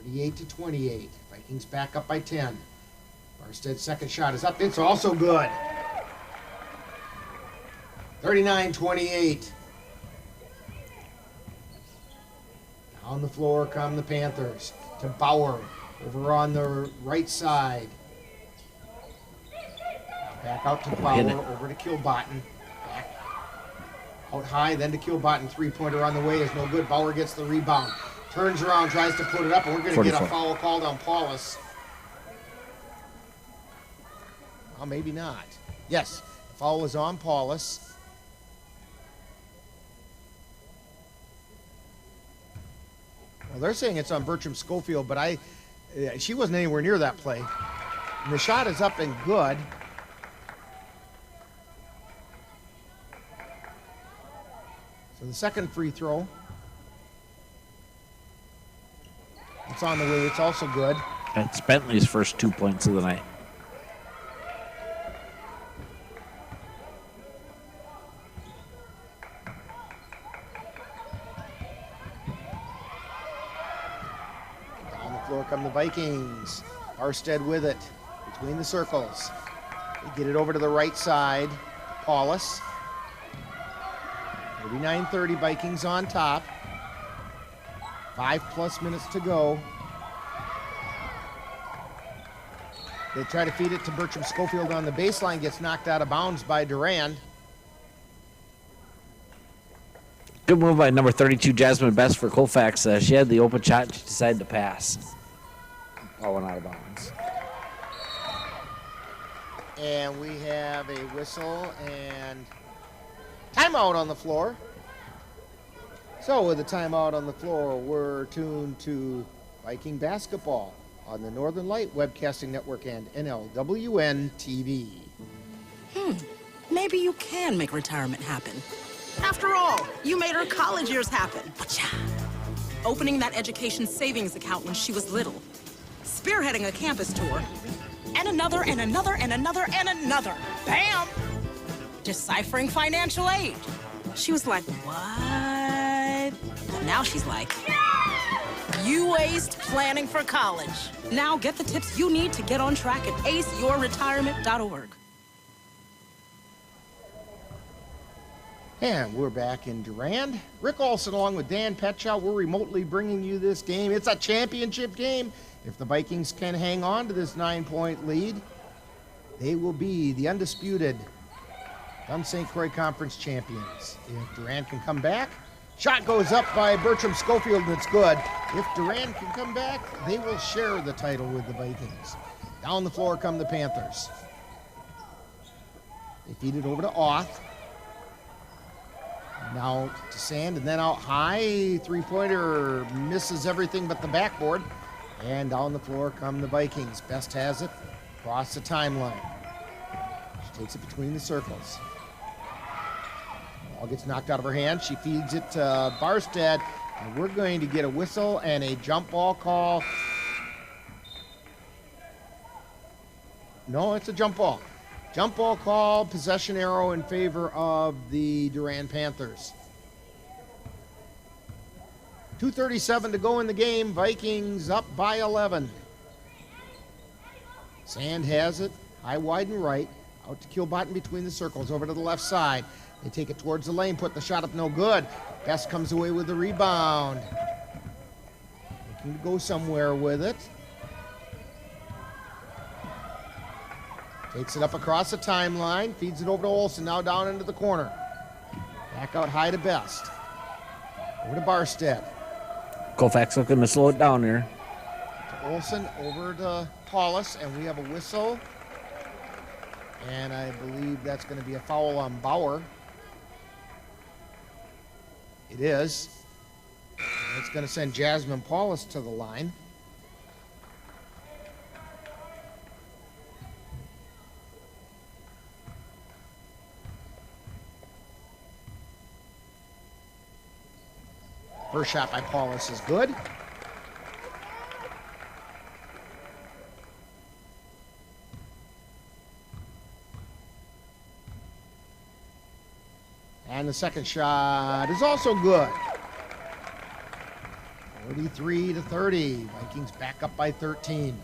Speaker 2: 38-28. Vikings back up by 10. Barstead's second shot is up. It's also good. 39-28. Down the floor come the Panthers. To Bauer over on the right side. Back out to Bauer, over to Kilbottom. Back out high, then to Kilbottom. Three-pointer on the way is no good. Bauer gets the rebound. Turns around, tries to put it up, and we're going to get a foul called on Paulus. Well, maybe not. Yes, the foul is on Paulus. Well, they're saying it's on Bertram Schofield, but she wasn't anywhere near that play. And the shot is up and good. So the second free throw. It's on the way. It's also good.
Speaker 13: It's Bentley's first 2 points of the night.
Speaker 2: On the floor come the Vikings. Arstead with it between the circles. They get it over to the right side. Paulus. 39-30, Vikings on top. 5+ minutes to go. They try to feed it to Bertram Schofield on the baseline, gets knocked out of bounds by Durand.
Speaker 13: Good move by number 32, Jasmine Best for Colfax. She had the open shot, she decided to pass. All went out of bounds.
Speaker 2: And we have a whistle and timeout on the floor. So with a timeout on the floor, we're tuned to Viking basketball on the Northern Light Webcasting Network and NLWN-TV.
Speaker 5: Maybe you can make retirement happen. After all, you made her college years happen. Opening that education savings account when she was little. Spearheading a campus tour. And another, and another, and another, and another. Bam! Deciphering financial aid. She was like, what? And now she's like, you aced planning for college. Now get the tips you need to get on track at aceyourretirement.org.
Speaker 2: And we're back in Durand. Rick Olson along with Dan Petchow. We're remotely bringing you this game. It's a championship game. If the Vikings can hang on to this 9-point lead, they will be the undisputed Dunn St. Croix Conference champions. If Durand can come back, shot goes up by Bertram Schofield, and it's good. If Durand can come back, they will share the title with the Vikings. Down the floor come the Panthers. They feed it over to Oth. Now to Sand, and then out high. Three-pointer misses everything but the backboard. And down the floor come the Vikings. Best has it across the timeline. She takes it between the circles. Ball gets knocked out of her hand. She feeds it to Barstead. And we're going to get a whistle and a jump ball call. No, it's a jump ball. Jump ball call, possession arrow in favor of the Durand Panthers. 2:37 to go in the game. Vikings up by 11. Sand has it. High, wide, and right. Out to Kilbottom between the circles. Over to the left side. They take it towards the lane. Put the shot up, no good. Best comes away with the rebound. Looking to go somewhere with it. Takes it up across the timeline, feeds it over to Olsen, now down into the corner. Back out high to Best. Over to Barstead.
Speaker 13: Colfax looking to slow it down here.
Speaker 2: To Olsen, over to Paulus, and we have a whistle. And I believe that's going to be a foul on Bauer. It is. And it's going to send Jasmine Paulus to the line. First shot by Paulus is good. And the second shot is also good. 43-30. Vikings back up by 13.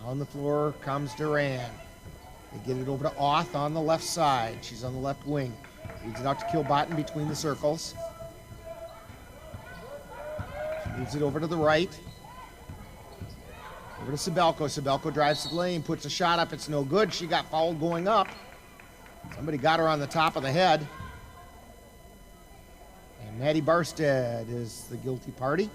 Speaker 2: Down the floor comes Durand. They get it over to Oth on the left side. She's on the left wing. Leads it out to Kilbottom between the circles. She moves it over to the right. Over to Sabelko. Sabelko drives to the lane, puts a shot up. It's no good. She got fouled going up. Somebody got her on the top of the head. And Maddie Barstead is the guilty party.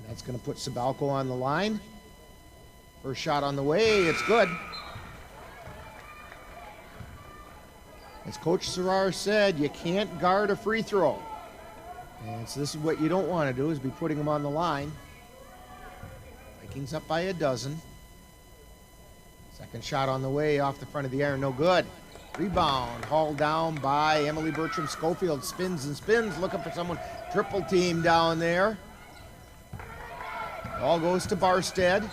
Speaker 2: That's going to put Sabalco on the line. First shot on the way. It's good. As Coach Serrar said, you can't guard a free throw. And so this is what you don't want to do, is be putting them on the line. Vikings up by a dozen. Second shot on the way off the front of the iron. No good. Rebound hauled down by Emily Bertram Schofield. Spins and spins, looking for someone. Triple team down there. Ball goes to Barstead.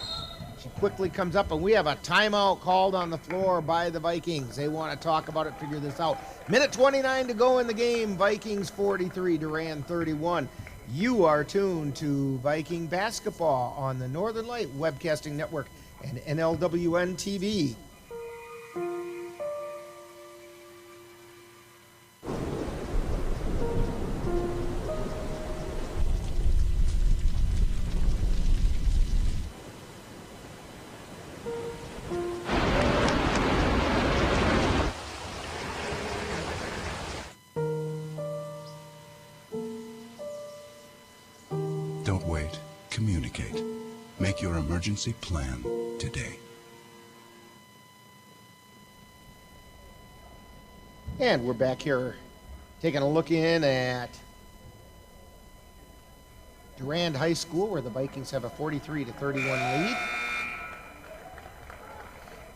Speaker 2: She quickly comes up, and we have a timeout called on the floor by the Vikings. They want to talk about it, figure this out. Minute 29 to go in the game. Vikings 43, Durand 31. You are tuned to Viking basketball on the Northern Light Webcasting Network and NLWN-TV.
Speaker 17: Don't wait. Communicate. Make your emergency plan today.
Speaker 2: And we're back here taking a look in at Durand High School, where the Vikings have a 43-31 lead.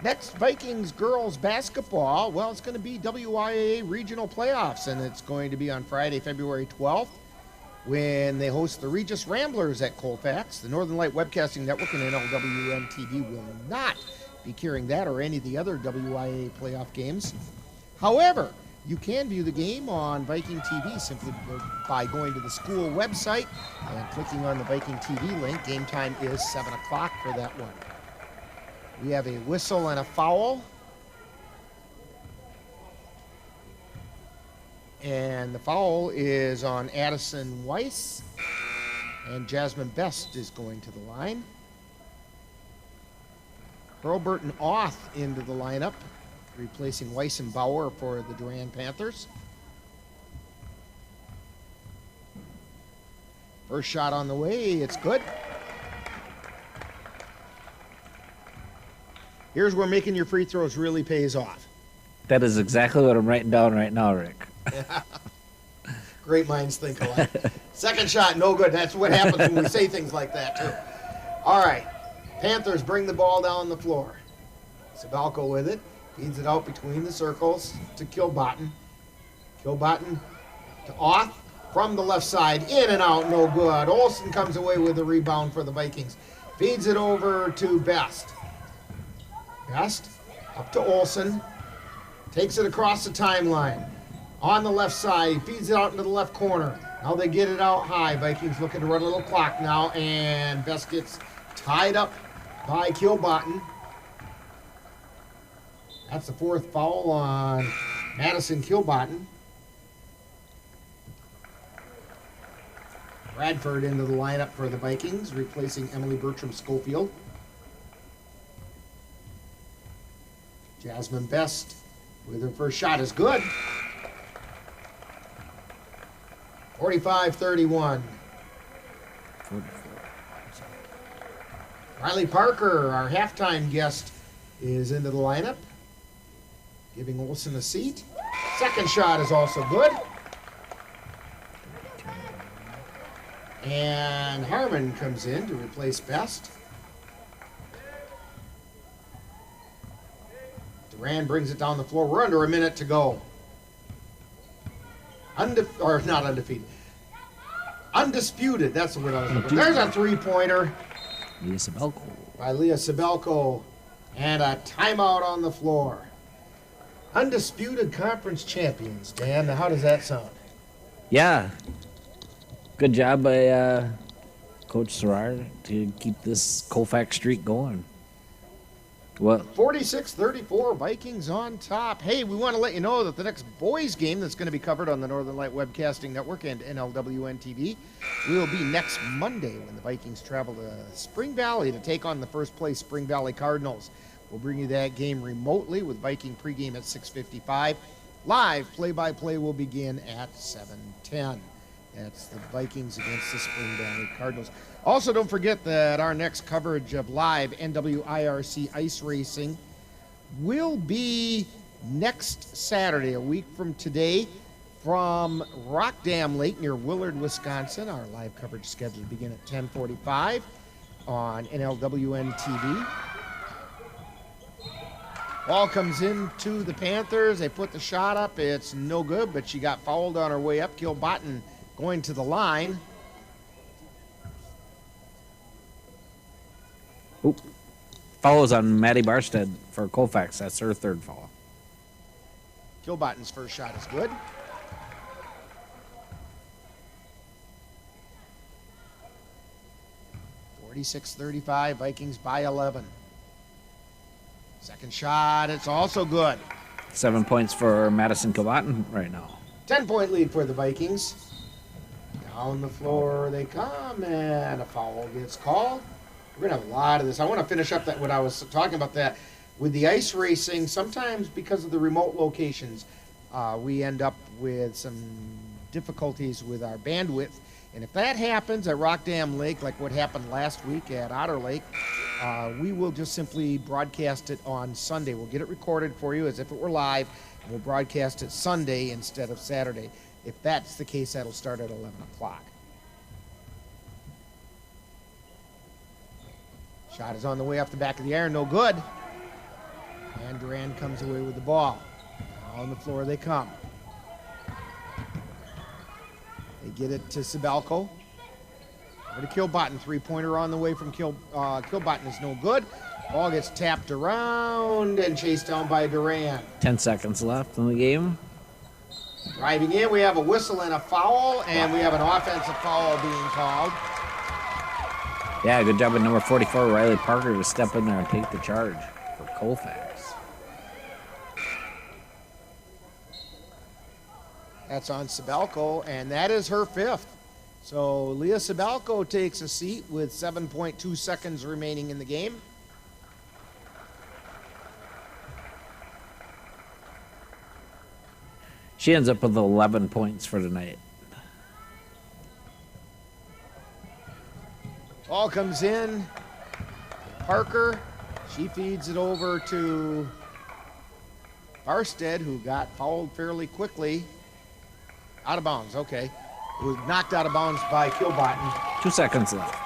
Speaker 2: Next, Vikings girls basketball. Well, it's going to be WIAA regional playoffs, and it's going to be on Friday, February 12th, when they host the Regis Ramblers at Colfax. The Northern Light Webcasting Network and NLWN-TV will not be carrying that or any of the other WIAA playoff games. However,
Speaker 3: You can view the game on Viking TV simply by going to the school website and clicking on the Viking TV link. Game time is 7 o'clock for that one. We have a whistle and a foul. And the foul is on Addison Weiss. And Jasmine Best is going to the line. Pearl Burton Oth into the lineup, replacing Weiss and Bauer for the Durand Panthers. First shot on the way, it's good. Here's where making your free throws really pays off.
Speaker 13: That is exactly what I'm writing down right now, Rick.
Speaker 3: Great minds think alike. Second shot, no good. That's what happens when we say things like that, too. All right. Panthers bring the ball down the floor. Sabalko with it. Feeds it out between the circles to Kilbottom. Kilbottom to Oth from the left side. In and out, no good. Olsen comes away with the rebound for the Vikings. Feeds it over to Best. Best up to Olsen. Takes it across the timeline. On the left side, feeds it out into the left corner. Now they get it out high. Vikings looking to run a little clock now, and Best gets tied up by Kilbottom. That's the fourth foul on Madison Kilbottom. Bradford into the lineup for the Vikings, replacing Emily Bertram-Schofield. Jasmine Best with her first shot is good. 45-31. Riley Parker, our halftime guest, is into the lineup, giving Olsen a seat. Second shot is also good. And Harmon comes in to replace Best. Durand brings it down the floor. We're under a minute to go. Not undefeated. Undisputed, that's the word I was looking for. There's a three-pointer.
Speaker 13: Leah Sabelko.
Speaker 3: By Leah Sabelko. And a timeout on the floor. Undisputed conference champions. Dan, how does that sound?
Speaker 13: Yeah. Good job by Coach Serrar to keep this Colfax streak going. What?
Speaker 3: 46-34, Vikings on top. Hey, we want to let you know that the next boys game that's going to be covered on the Northern Light Webcasting Network and NLWN-TV will be next Monday when the Vikings travel to Spring Valley to take on the first place Spring Valley Cardinals. We'll bring you that game remotely with Viking pregame at 6:55. Live play-by-play will begin at 7:10. That's the Vikings against the Spring Valley Cardinals. Also, don't forget that our next coverage of live NWIRC ice racing will be next Saturday, a week from today, from Rock Dam Lake near Willard, Wisconsin. Our live coverage scheduled to begin at 10:45 on NLWN-TV. Ball comes into the Panthers. They put the shot up. It's no good, but she got fouled on her way up. Kilbottom going to the line.
Speaker 13: Oop. Follows on Maddie Barstead for Colfax. That's her third foul.
Speaker 3: Kilbottom's first shot is good. (46-35), Vikings by 11. Second shot, it's also good.
Speaker 13: 7 points for Madison Kilbottom right now.
Speaker 3: 10-point lead for the Vikings. Down the floor they come, and a foul gets called. We're going to have a lot of this. I want to finish up that what I was talking about that with the ice racing. Sometimes because of the remote locations, we end up with some difficulties with our bandwidth. And if that happens at Rock Dam Lake, like what happened last week at Otter Lake, we will just simply broadcast it on Sunday. We'll get it recorded for you as if it were live, and we'll broadcast it Sunday instead of Saturday. If that's the case, that'll start at 11 o'clock. Shot is on the way off the back of the iron, no good. And Durand comes away with the ball. On the floor they come. They get it to Sabelko. Over to Kilbottom. Three-pointer on the way from Kilbottom is no good. Ball gets tapped around and chased down by Durand.
Speaker 13: 10 seconds left in the game.
Speaker 6: Driving in, we have a whistle and a foul, and we have an offensive foul being called.
Speaker 13: Yeah, good job of number 44, Riley Parker, to step in there and take the charge for Colfax.
Speaker 6: That's on Sabelko, and that is her 5th. So Leah Sabelko takes a seat with 7.2 seconds remaining in the game.
Speaker 13: She ends up with 11 points for tonight.
Speaker 6: Ball comes in. Parker, she feeds it over to Barstead, who got fouled fairly quickly. Out of bounds, okay. It was knocked out of bounds by Kilbottom.
Speaker 13: 2 seconds left.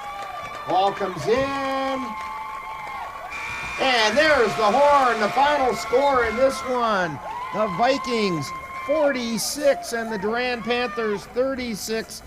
Speaker 6: Ball comes in. And there's the horn, the final score in this one. The Vikings 46 and the Durand Panthers 36.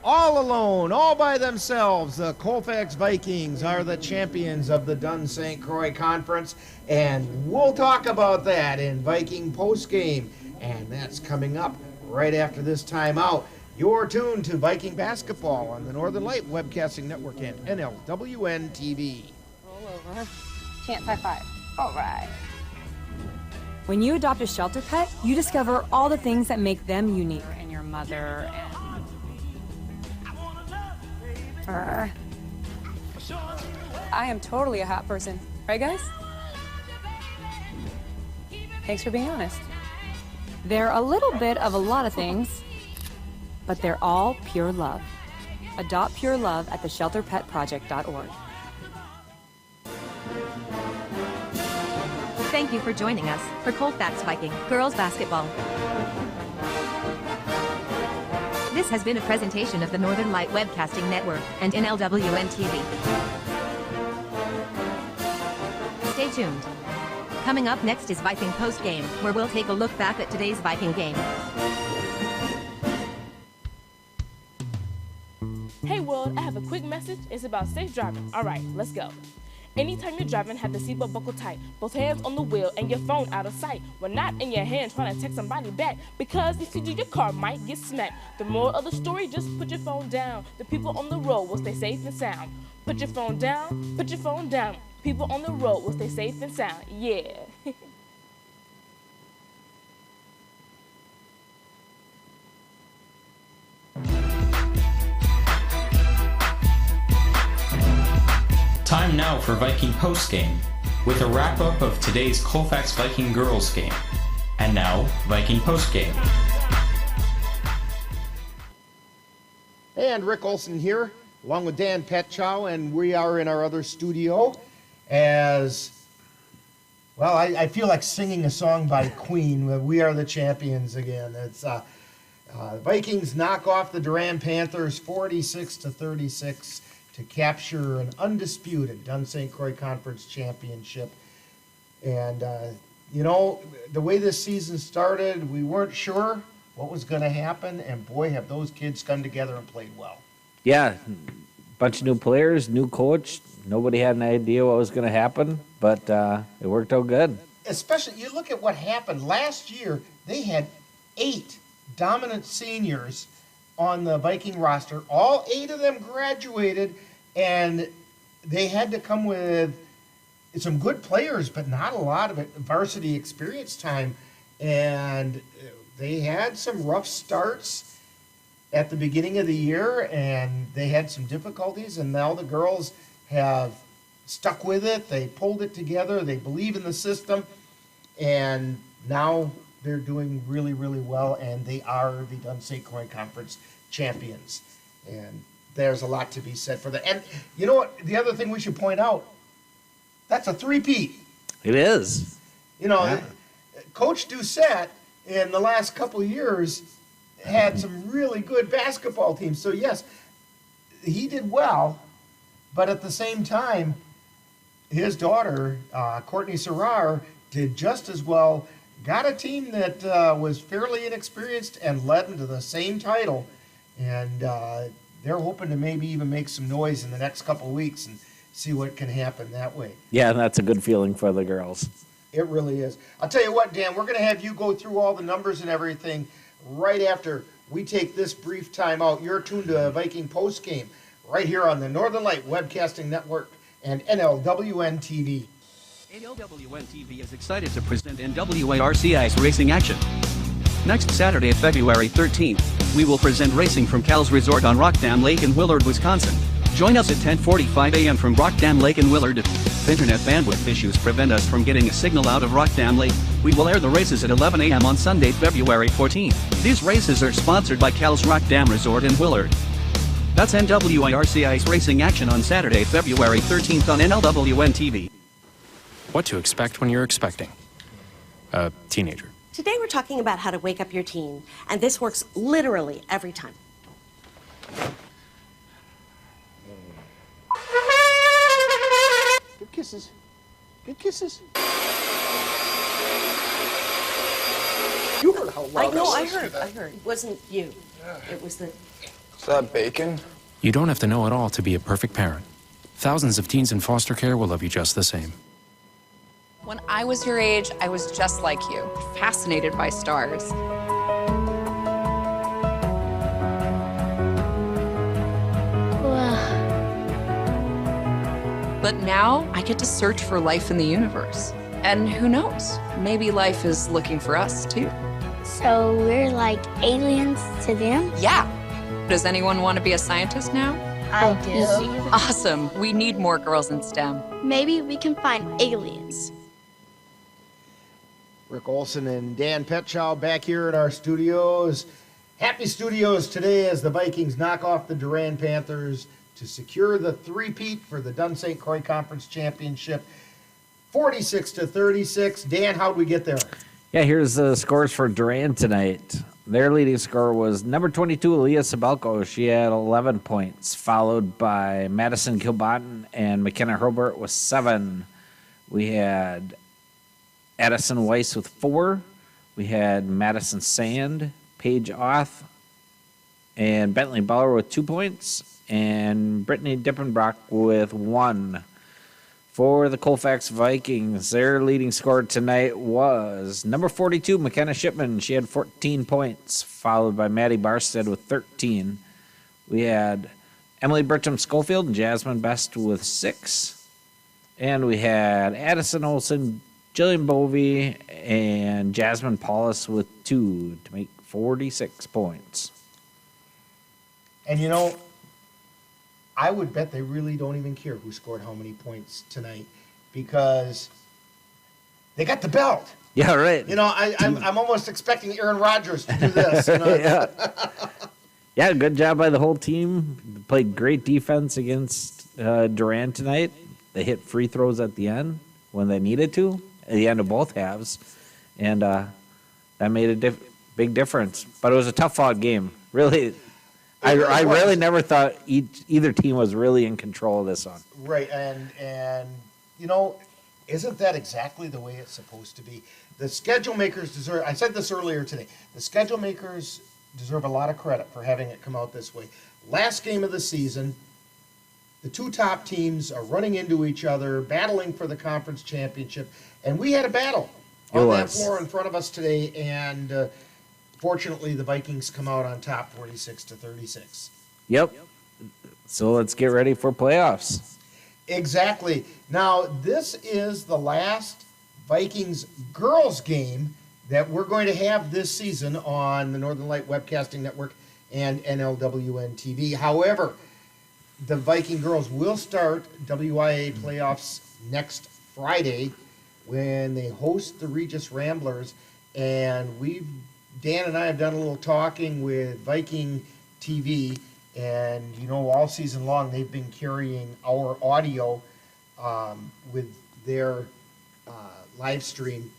Speaker 6: All alone, all by themselves, the Colfax Vikings are the champions of the Dunn St. Croix Conference, and we'll talk about that in Viking Postgame, and that's coming up right after this timeout. You're tuned to Viking Basketball on the Northern Light Webcasting Network and NLWN-TV.
Speaker 22: Roll over. Chance high five. All right. When you adopt a shelter pet, you discover all the things that make them unique. And your mother and... I am totally a hot person. Right, guys? Thanks for being honest. They're a little bit of a lot of things, but they're all pure love. Adopt pure love at theshelterpetproject.org.
Speaker 1: Thank you for joining us for Colfax Viking Girls Basketball. This has been a presentation of the Northern Light Webcasting Network and NLWN-TV. Stay tuned. Coming up next is Viking Postgame, where we'll take a look back at today's Viking game.
Speaker 23: Hey world, I have a quick message. It's about safe driving. All right, let's go. Anytime you're driving, have the seatbelt buckled tight. Both hands on the wheel and your phone out of sight. When not in your hand trying to text somebody back, because if you do, your car might get smacked. The moral of the story, just put your phone down. The people on the road will stay safe and sound. Put your phone down, put your phone down. People on the road will stay safe and sound. Yeah.
Speaker 24: Time now for Viking Postgame, with a wrap-up of today's Colfax Viking girls game. And now, Viking Postgame.
Speaker 6: And Rick Olson here, along with Dan Petchow, and we are in our other studio as, well, I feel like singing a song by Queen. We are the champions again. It's Vikings knock off the Durand Panthers 46-36. To capture an undisputed Dunn St. Croix Conference championship. And, you know, the way this season started, we weren't sure what was going to happen, and boy, have those kids come together and played well.
Speaker 13: Yeah, bunch of new players, new coach. Nobody had an idea what was going to happen, but it worked out good.
Speaker 6: Especially, you look at what happened. Last year, they had 8 dominant seniors on the Viking roster. All 8 of them graduated, and they had to come with some good players, but not a lot of varsity experience time. And they had some rough starts at the beginning of the year, and they had some difficulties, and now the girls have stuck with it. They pulled it together. They believe in the system, and now they're doing really, really well, and they are the Dunn St. Croix Conference champions. And there's a lot to be said for that. And you know what? The other thing we should point out, that's a three-peat.
Speaker 13: It is.
Speaker 6: You know, Coach Doucette in the last couple of years had some really good basketball teams. So, yes, he did well, but at the same time, his daughter, Courtney Serrar, did just as well. Got a team that was fairly inexperienced and led into the same title. And they're hoping to maybe even make some noise in the next couple of weeks and see what can happen that way.
Speaker 13: Yeah, that's a good feeling for the girls.
Speaker 6: It really is. I'll tell you what, Dan, we're going to have you go through all the numbers and everything right after we take this brief time out. You're tuned to Viking Postgame right here on the Northern Light Webcasting Network and NLWN-TV.
Speaker 12: NLWN-TV is excited to present NWARCI's racing action. Next Saturday, February 13th, we will present racing from Cal's Resort on Rockdam Lake in Willard, Wisconsin. Join us at 10:45 a.m. from Rockdam Lake in Willard. If internet bandwidth issues prevent us from getting a signal out of Rockdam Lake, we will air the races at 11 a.m. on Sunday, February 14th. These races are sponsored by Cal's Rockdam Resort in Willard. That's NWARCI's racing action on Saturday, February 13th on NLWN-TV.
Speaker 8: What to expect when you're expecting a teenager.
Speaker 9: Today we're talking about how to wake up your teen, and this works literally every time.
Speaker 6: Good kisses. Good kisses. You heard how loud
Speaker 9: I heard. It wasn't you. It was the...
Speaker 8: Is that bacon? You don't have to know it all to be a perfect parent. Thousands of teens in foster care will love you just the same.
Speaker 10: When I was your age, I was just like you, fascinated by stars. But now I get to search for life in the universe. And who knows, maybe life is looking for us too.
Speaker 11: So we're like aliens to them?
Speaker 10: Yeah. Does anyone want to be a scientist now?
Speaker 11: I do.
Speaker 10: Awesome. We need more girls in STEM.
Speaker 11: Maybe we can find aliens.
Speaker 6: Rick Olson and Dan Petchow back here at our studios. Happy studios today as the Vikings knock off the Durand Panthers to secure the three-peat for the Dunn St. Croix Conference Championship. 46-36. Dan, how'd we get there?
Speaker 13: Yeah, here's the scores for Durand tonight. Their leading scorer was number 22, Aaliyah Sabelko. She had 11 points, followed by Madison Kilbotton and McKenna Herbert with 7. We had Addison Weiss with 4. We had Madison Sand, Paige Oth, and Bentley Bauer with 2 points, and Brittany Dippenbrock with 1. For the Colfax Vikings, their leading scorer tonight was number 42, McKenna Shipman. She had 14 points, followed by Maddie Barstead with 13. We had Emily Bertram Schofield and Jasmine Best with 6. And we had Addison Olson, Jillian Bovey, and Jasmine Paulus with 2 to make 46 points.
Speaker 6: And you know, I would bet they really don't even care who scored how many points tonight because they got the belt.
Speaker 13: Yeah, right.
Speaker 6: You know, I'm almost expecting Aaron Rodgers to do this. You know?
Speaker 13: Yeah, good job by the whole team. Played great defense against Durand tonight. They hit free throws at the end when they needed to, at the end of both halves. And that made a big difference. But it was a tough-fought game. Really, I really never thought either team was really in control of this one.
Speaker 6: Right, and you know, isn't that exactly the way it's supposed to be? The schedule makers deserve, I said this earlier today, the schedule makers deserve a lot of credit for having it come out this way. Last game of the season, the two top teams are running into each other, battling for the conference championship, and we had a battle on that floor in front of us today, and fortunately, the Vikings come out on top 46-36.
Speaker 13: Yep. So let's get ready for playoffs.
Speaker 6: Exactly. Now, this is the last Vikings girls game that we're going to have this season on the Northern Light Webcasting Network and NLWN-TV. However, the Viking girls will start WIA playoffs next Friday when they host the Regis Ramblers, and Dan and I have done a little talking with Viking TV, and you know, all season long they've been carrying our audio with their live stream.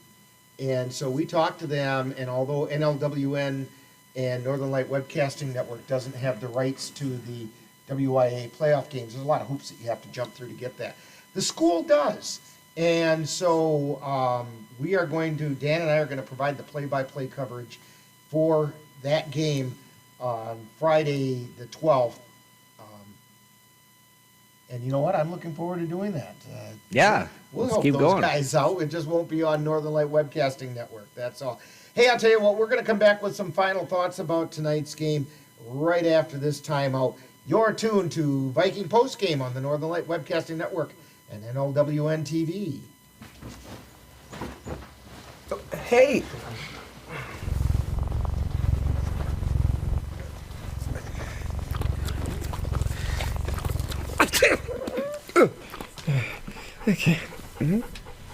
Speaker 6: And so we talked to them, and although NLWN and Northern Light Webcasting Network doesn't have the rights to the WIA playoff games, there's a lot of hoops that you have to jump through to get that. The school does. And so Dan and I are going to provide the play-by-play coverage for that game on Friday the 12th. And you know what? I'm looking forward to doing that.
Speaker 13: Yeah,
Speaker 6: We'll
Speaker 13: let's
Speaker 6: help
Speaker 13: keep
Speaker 6: those
Speaker 13: going.
Speaker 6: guys out. It just won't be on Northern Light Webcasting Network. That's all. Hey, I'll tell you what, we're going to come back with some final thoughts about tonight's game right after this timeout. You're tuned to Viking Postgame on the Northern Light Webcasting Network and NLWN-TV.
Speaker 4: Hey! Okay.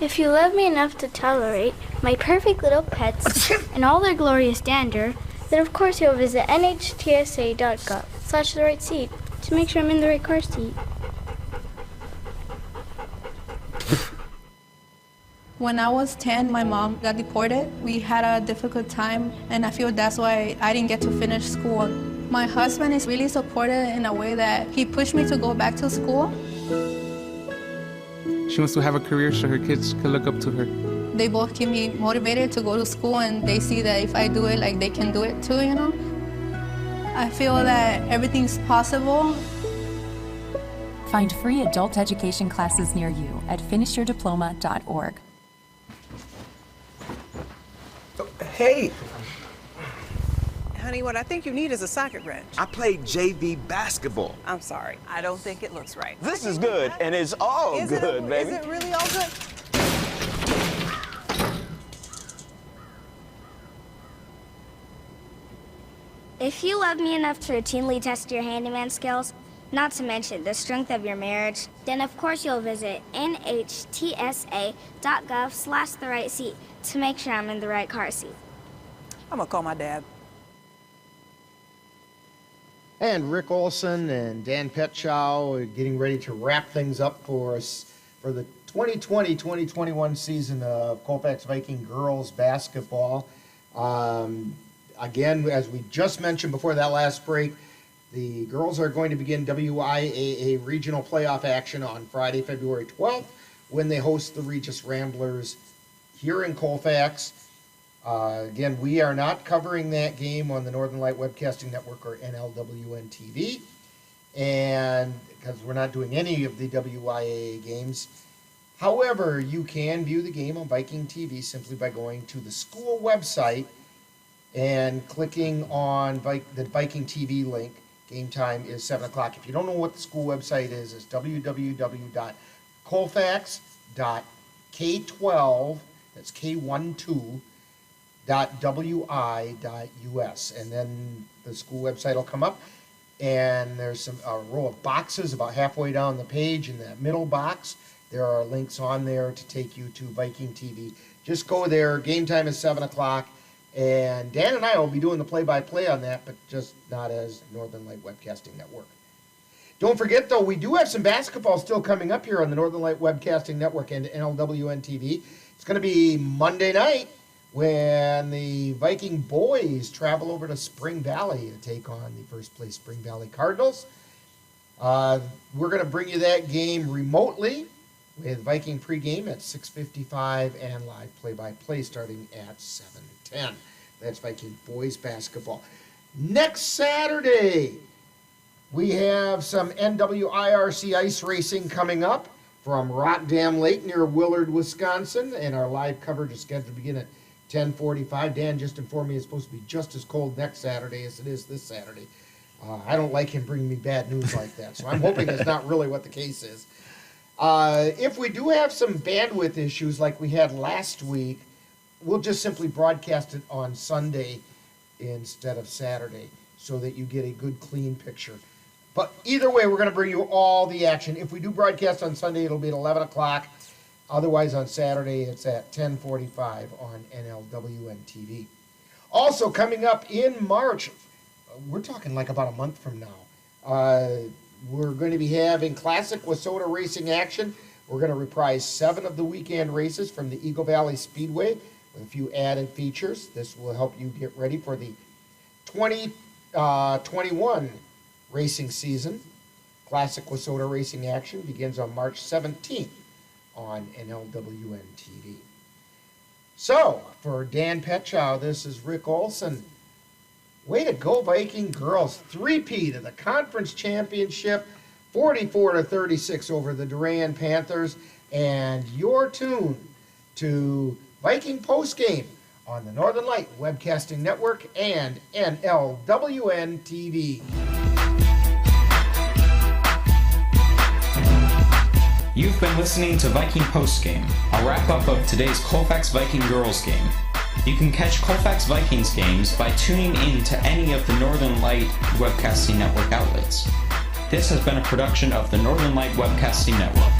Speaker 11: If you love me enough to tolerate my perfect little pets and all their glorious dander, then of course you'll visit nhtsa.gov/the right seat to make sure I'm in the right car seat.
Speaker 14: When I was 10, my mom got deported. We had a difficult time, and I feel that's why I didn't get to finish school. My husband is really supportive in a way that he pushed me to go back to school.
Speaker 16: She wants to have a career so her kids can look up to her.
Speaker 14: They both keep me motivated to go to school, and they see that if I do it, like, they can do it too, you know? I feel that everything's possible.
Speaker 18: Find free adult education classes near you at finishyourdiploma.org.
Speaker 4: Hey!
Speaker 25: Honey, what I think you need is a socket wrench.
Speaker 26: I played JV basketball.
Speaker 25: I'm sorry. I don't think it looks right.
Speaker 26: This is good, and it's all good, baby.
Speaker 25: Is it really all good?
Speaker 11: If you love me enough to routinely test your handyman skills, not to mention the strength of your marriage, then of course you'll visit nhtsa.gov/the right seat to make sure I'm in the right car seat.
Speaker 25: I'm gonna call my dad.
Speaker 6: And Rick Olson and Dan Petchow are getting ready to wrap things up for us for the 2020-2021 season of Colfax Viking girls basketball. Again, as we just mentioned before that last break, the girls are going to begin WIAA regional playoff action on Friday, February 12th, when they host the Regis Ramblers here in Colfax. Again, we are not covering that game on the Northern Light Webcasting Network or NLWN-TV, and because we're not doing any of the WIAA games. However, you can view the game on Viking TV simply by going to the school website and clicking on the Viking TV link. Game time is 7 o'clock. If you don't know what the school website is, it's www.colfax.k12, that's K12.wi.us. And then the school website will come up, and there's a row of boxes about halfway down the page. In that middle box, there are links on there to take you to Viking TV. Just go there. Game time is 7 o'clock. And Dan and I will be doing the play-by-play on that, but just not as Northern Light Webcasting Network. Don't forget, though, we do have some basketball still coming up here on the Northern Light Webcasting Network and NLWN-TV. It's going to be Monday night when the Viking boys travel over to Spring Valley to take on the first-place Spring Valley Cardinals. We're going to bring you that game remotely with Viking pregame at 6:55 and live play-by-play starting at 7:10. That's Viking boys basketball. Next Saturday, we have some NWIRC ice racing coming up from Rock Dam Lake near Willard, Wisconsin, and our live coverage is scheduled to begin at 10:45. Dan just informed me it's supposed to be just as cold next Saturday as it is this Saturday. I don't like him bringing me bad news like that, so I'm hoping that's not really what the case is. If we do have some bandwidth issues like we had last week, we'll just simply broadcast it on Sunday instead of Saturday so that you get a good, clean picture. But either way, we're going to bring you all the action. If we do broadcast on Sunday, it'll be at 11 o'clock. Otherwise, on Saturday, it's at 10:45 on NLWN-TV. Also, coming up in March, we're talking like about a month from now, we're going to be having Classic Wissota Racing action. We're going to reprise 7 of the weekend races from the Eagle Valley Speedway with a few added features. This will help you get ready for the 2021 racing season. Classic Wissota Racing action begins on March 17th on NLWN-TV. So, for Dan Petchow, this is Rick Olson. Way to go, Viking girls. 3-peat of the conference championship. 44-36 over the Durand Panthers. And you're tuned to Viking Postgame on the Northern Light Webcasting Network and NLWN-TV.
Speaker 24: You've been listening to Viking Postgame, a wrap-up of today's Colfax Viking girls game. You can catch Colfax Vikings games by tuning in to any of the Northern Light Webcasting Network outlets. This has been a production of the Northern Light Webcasting Network.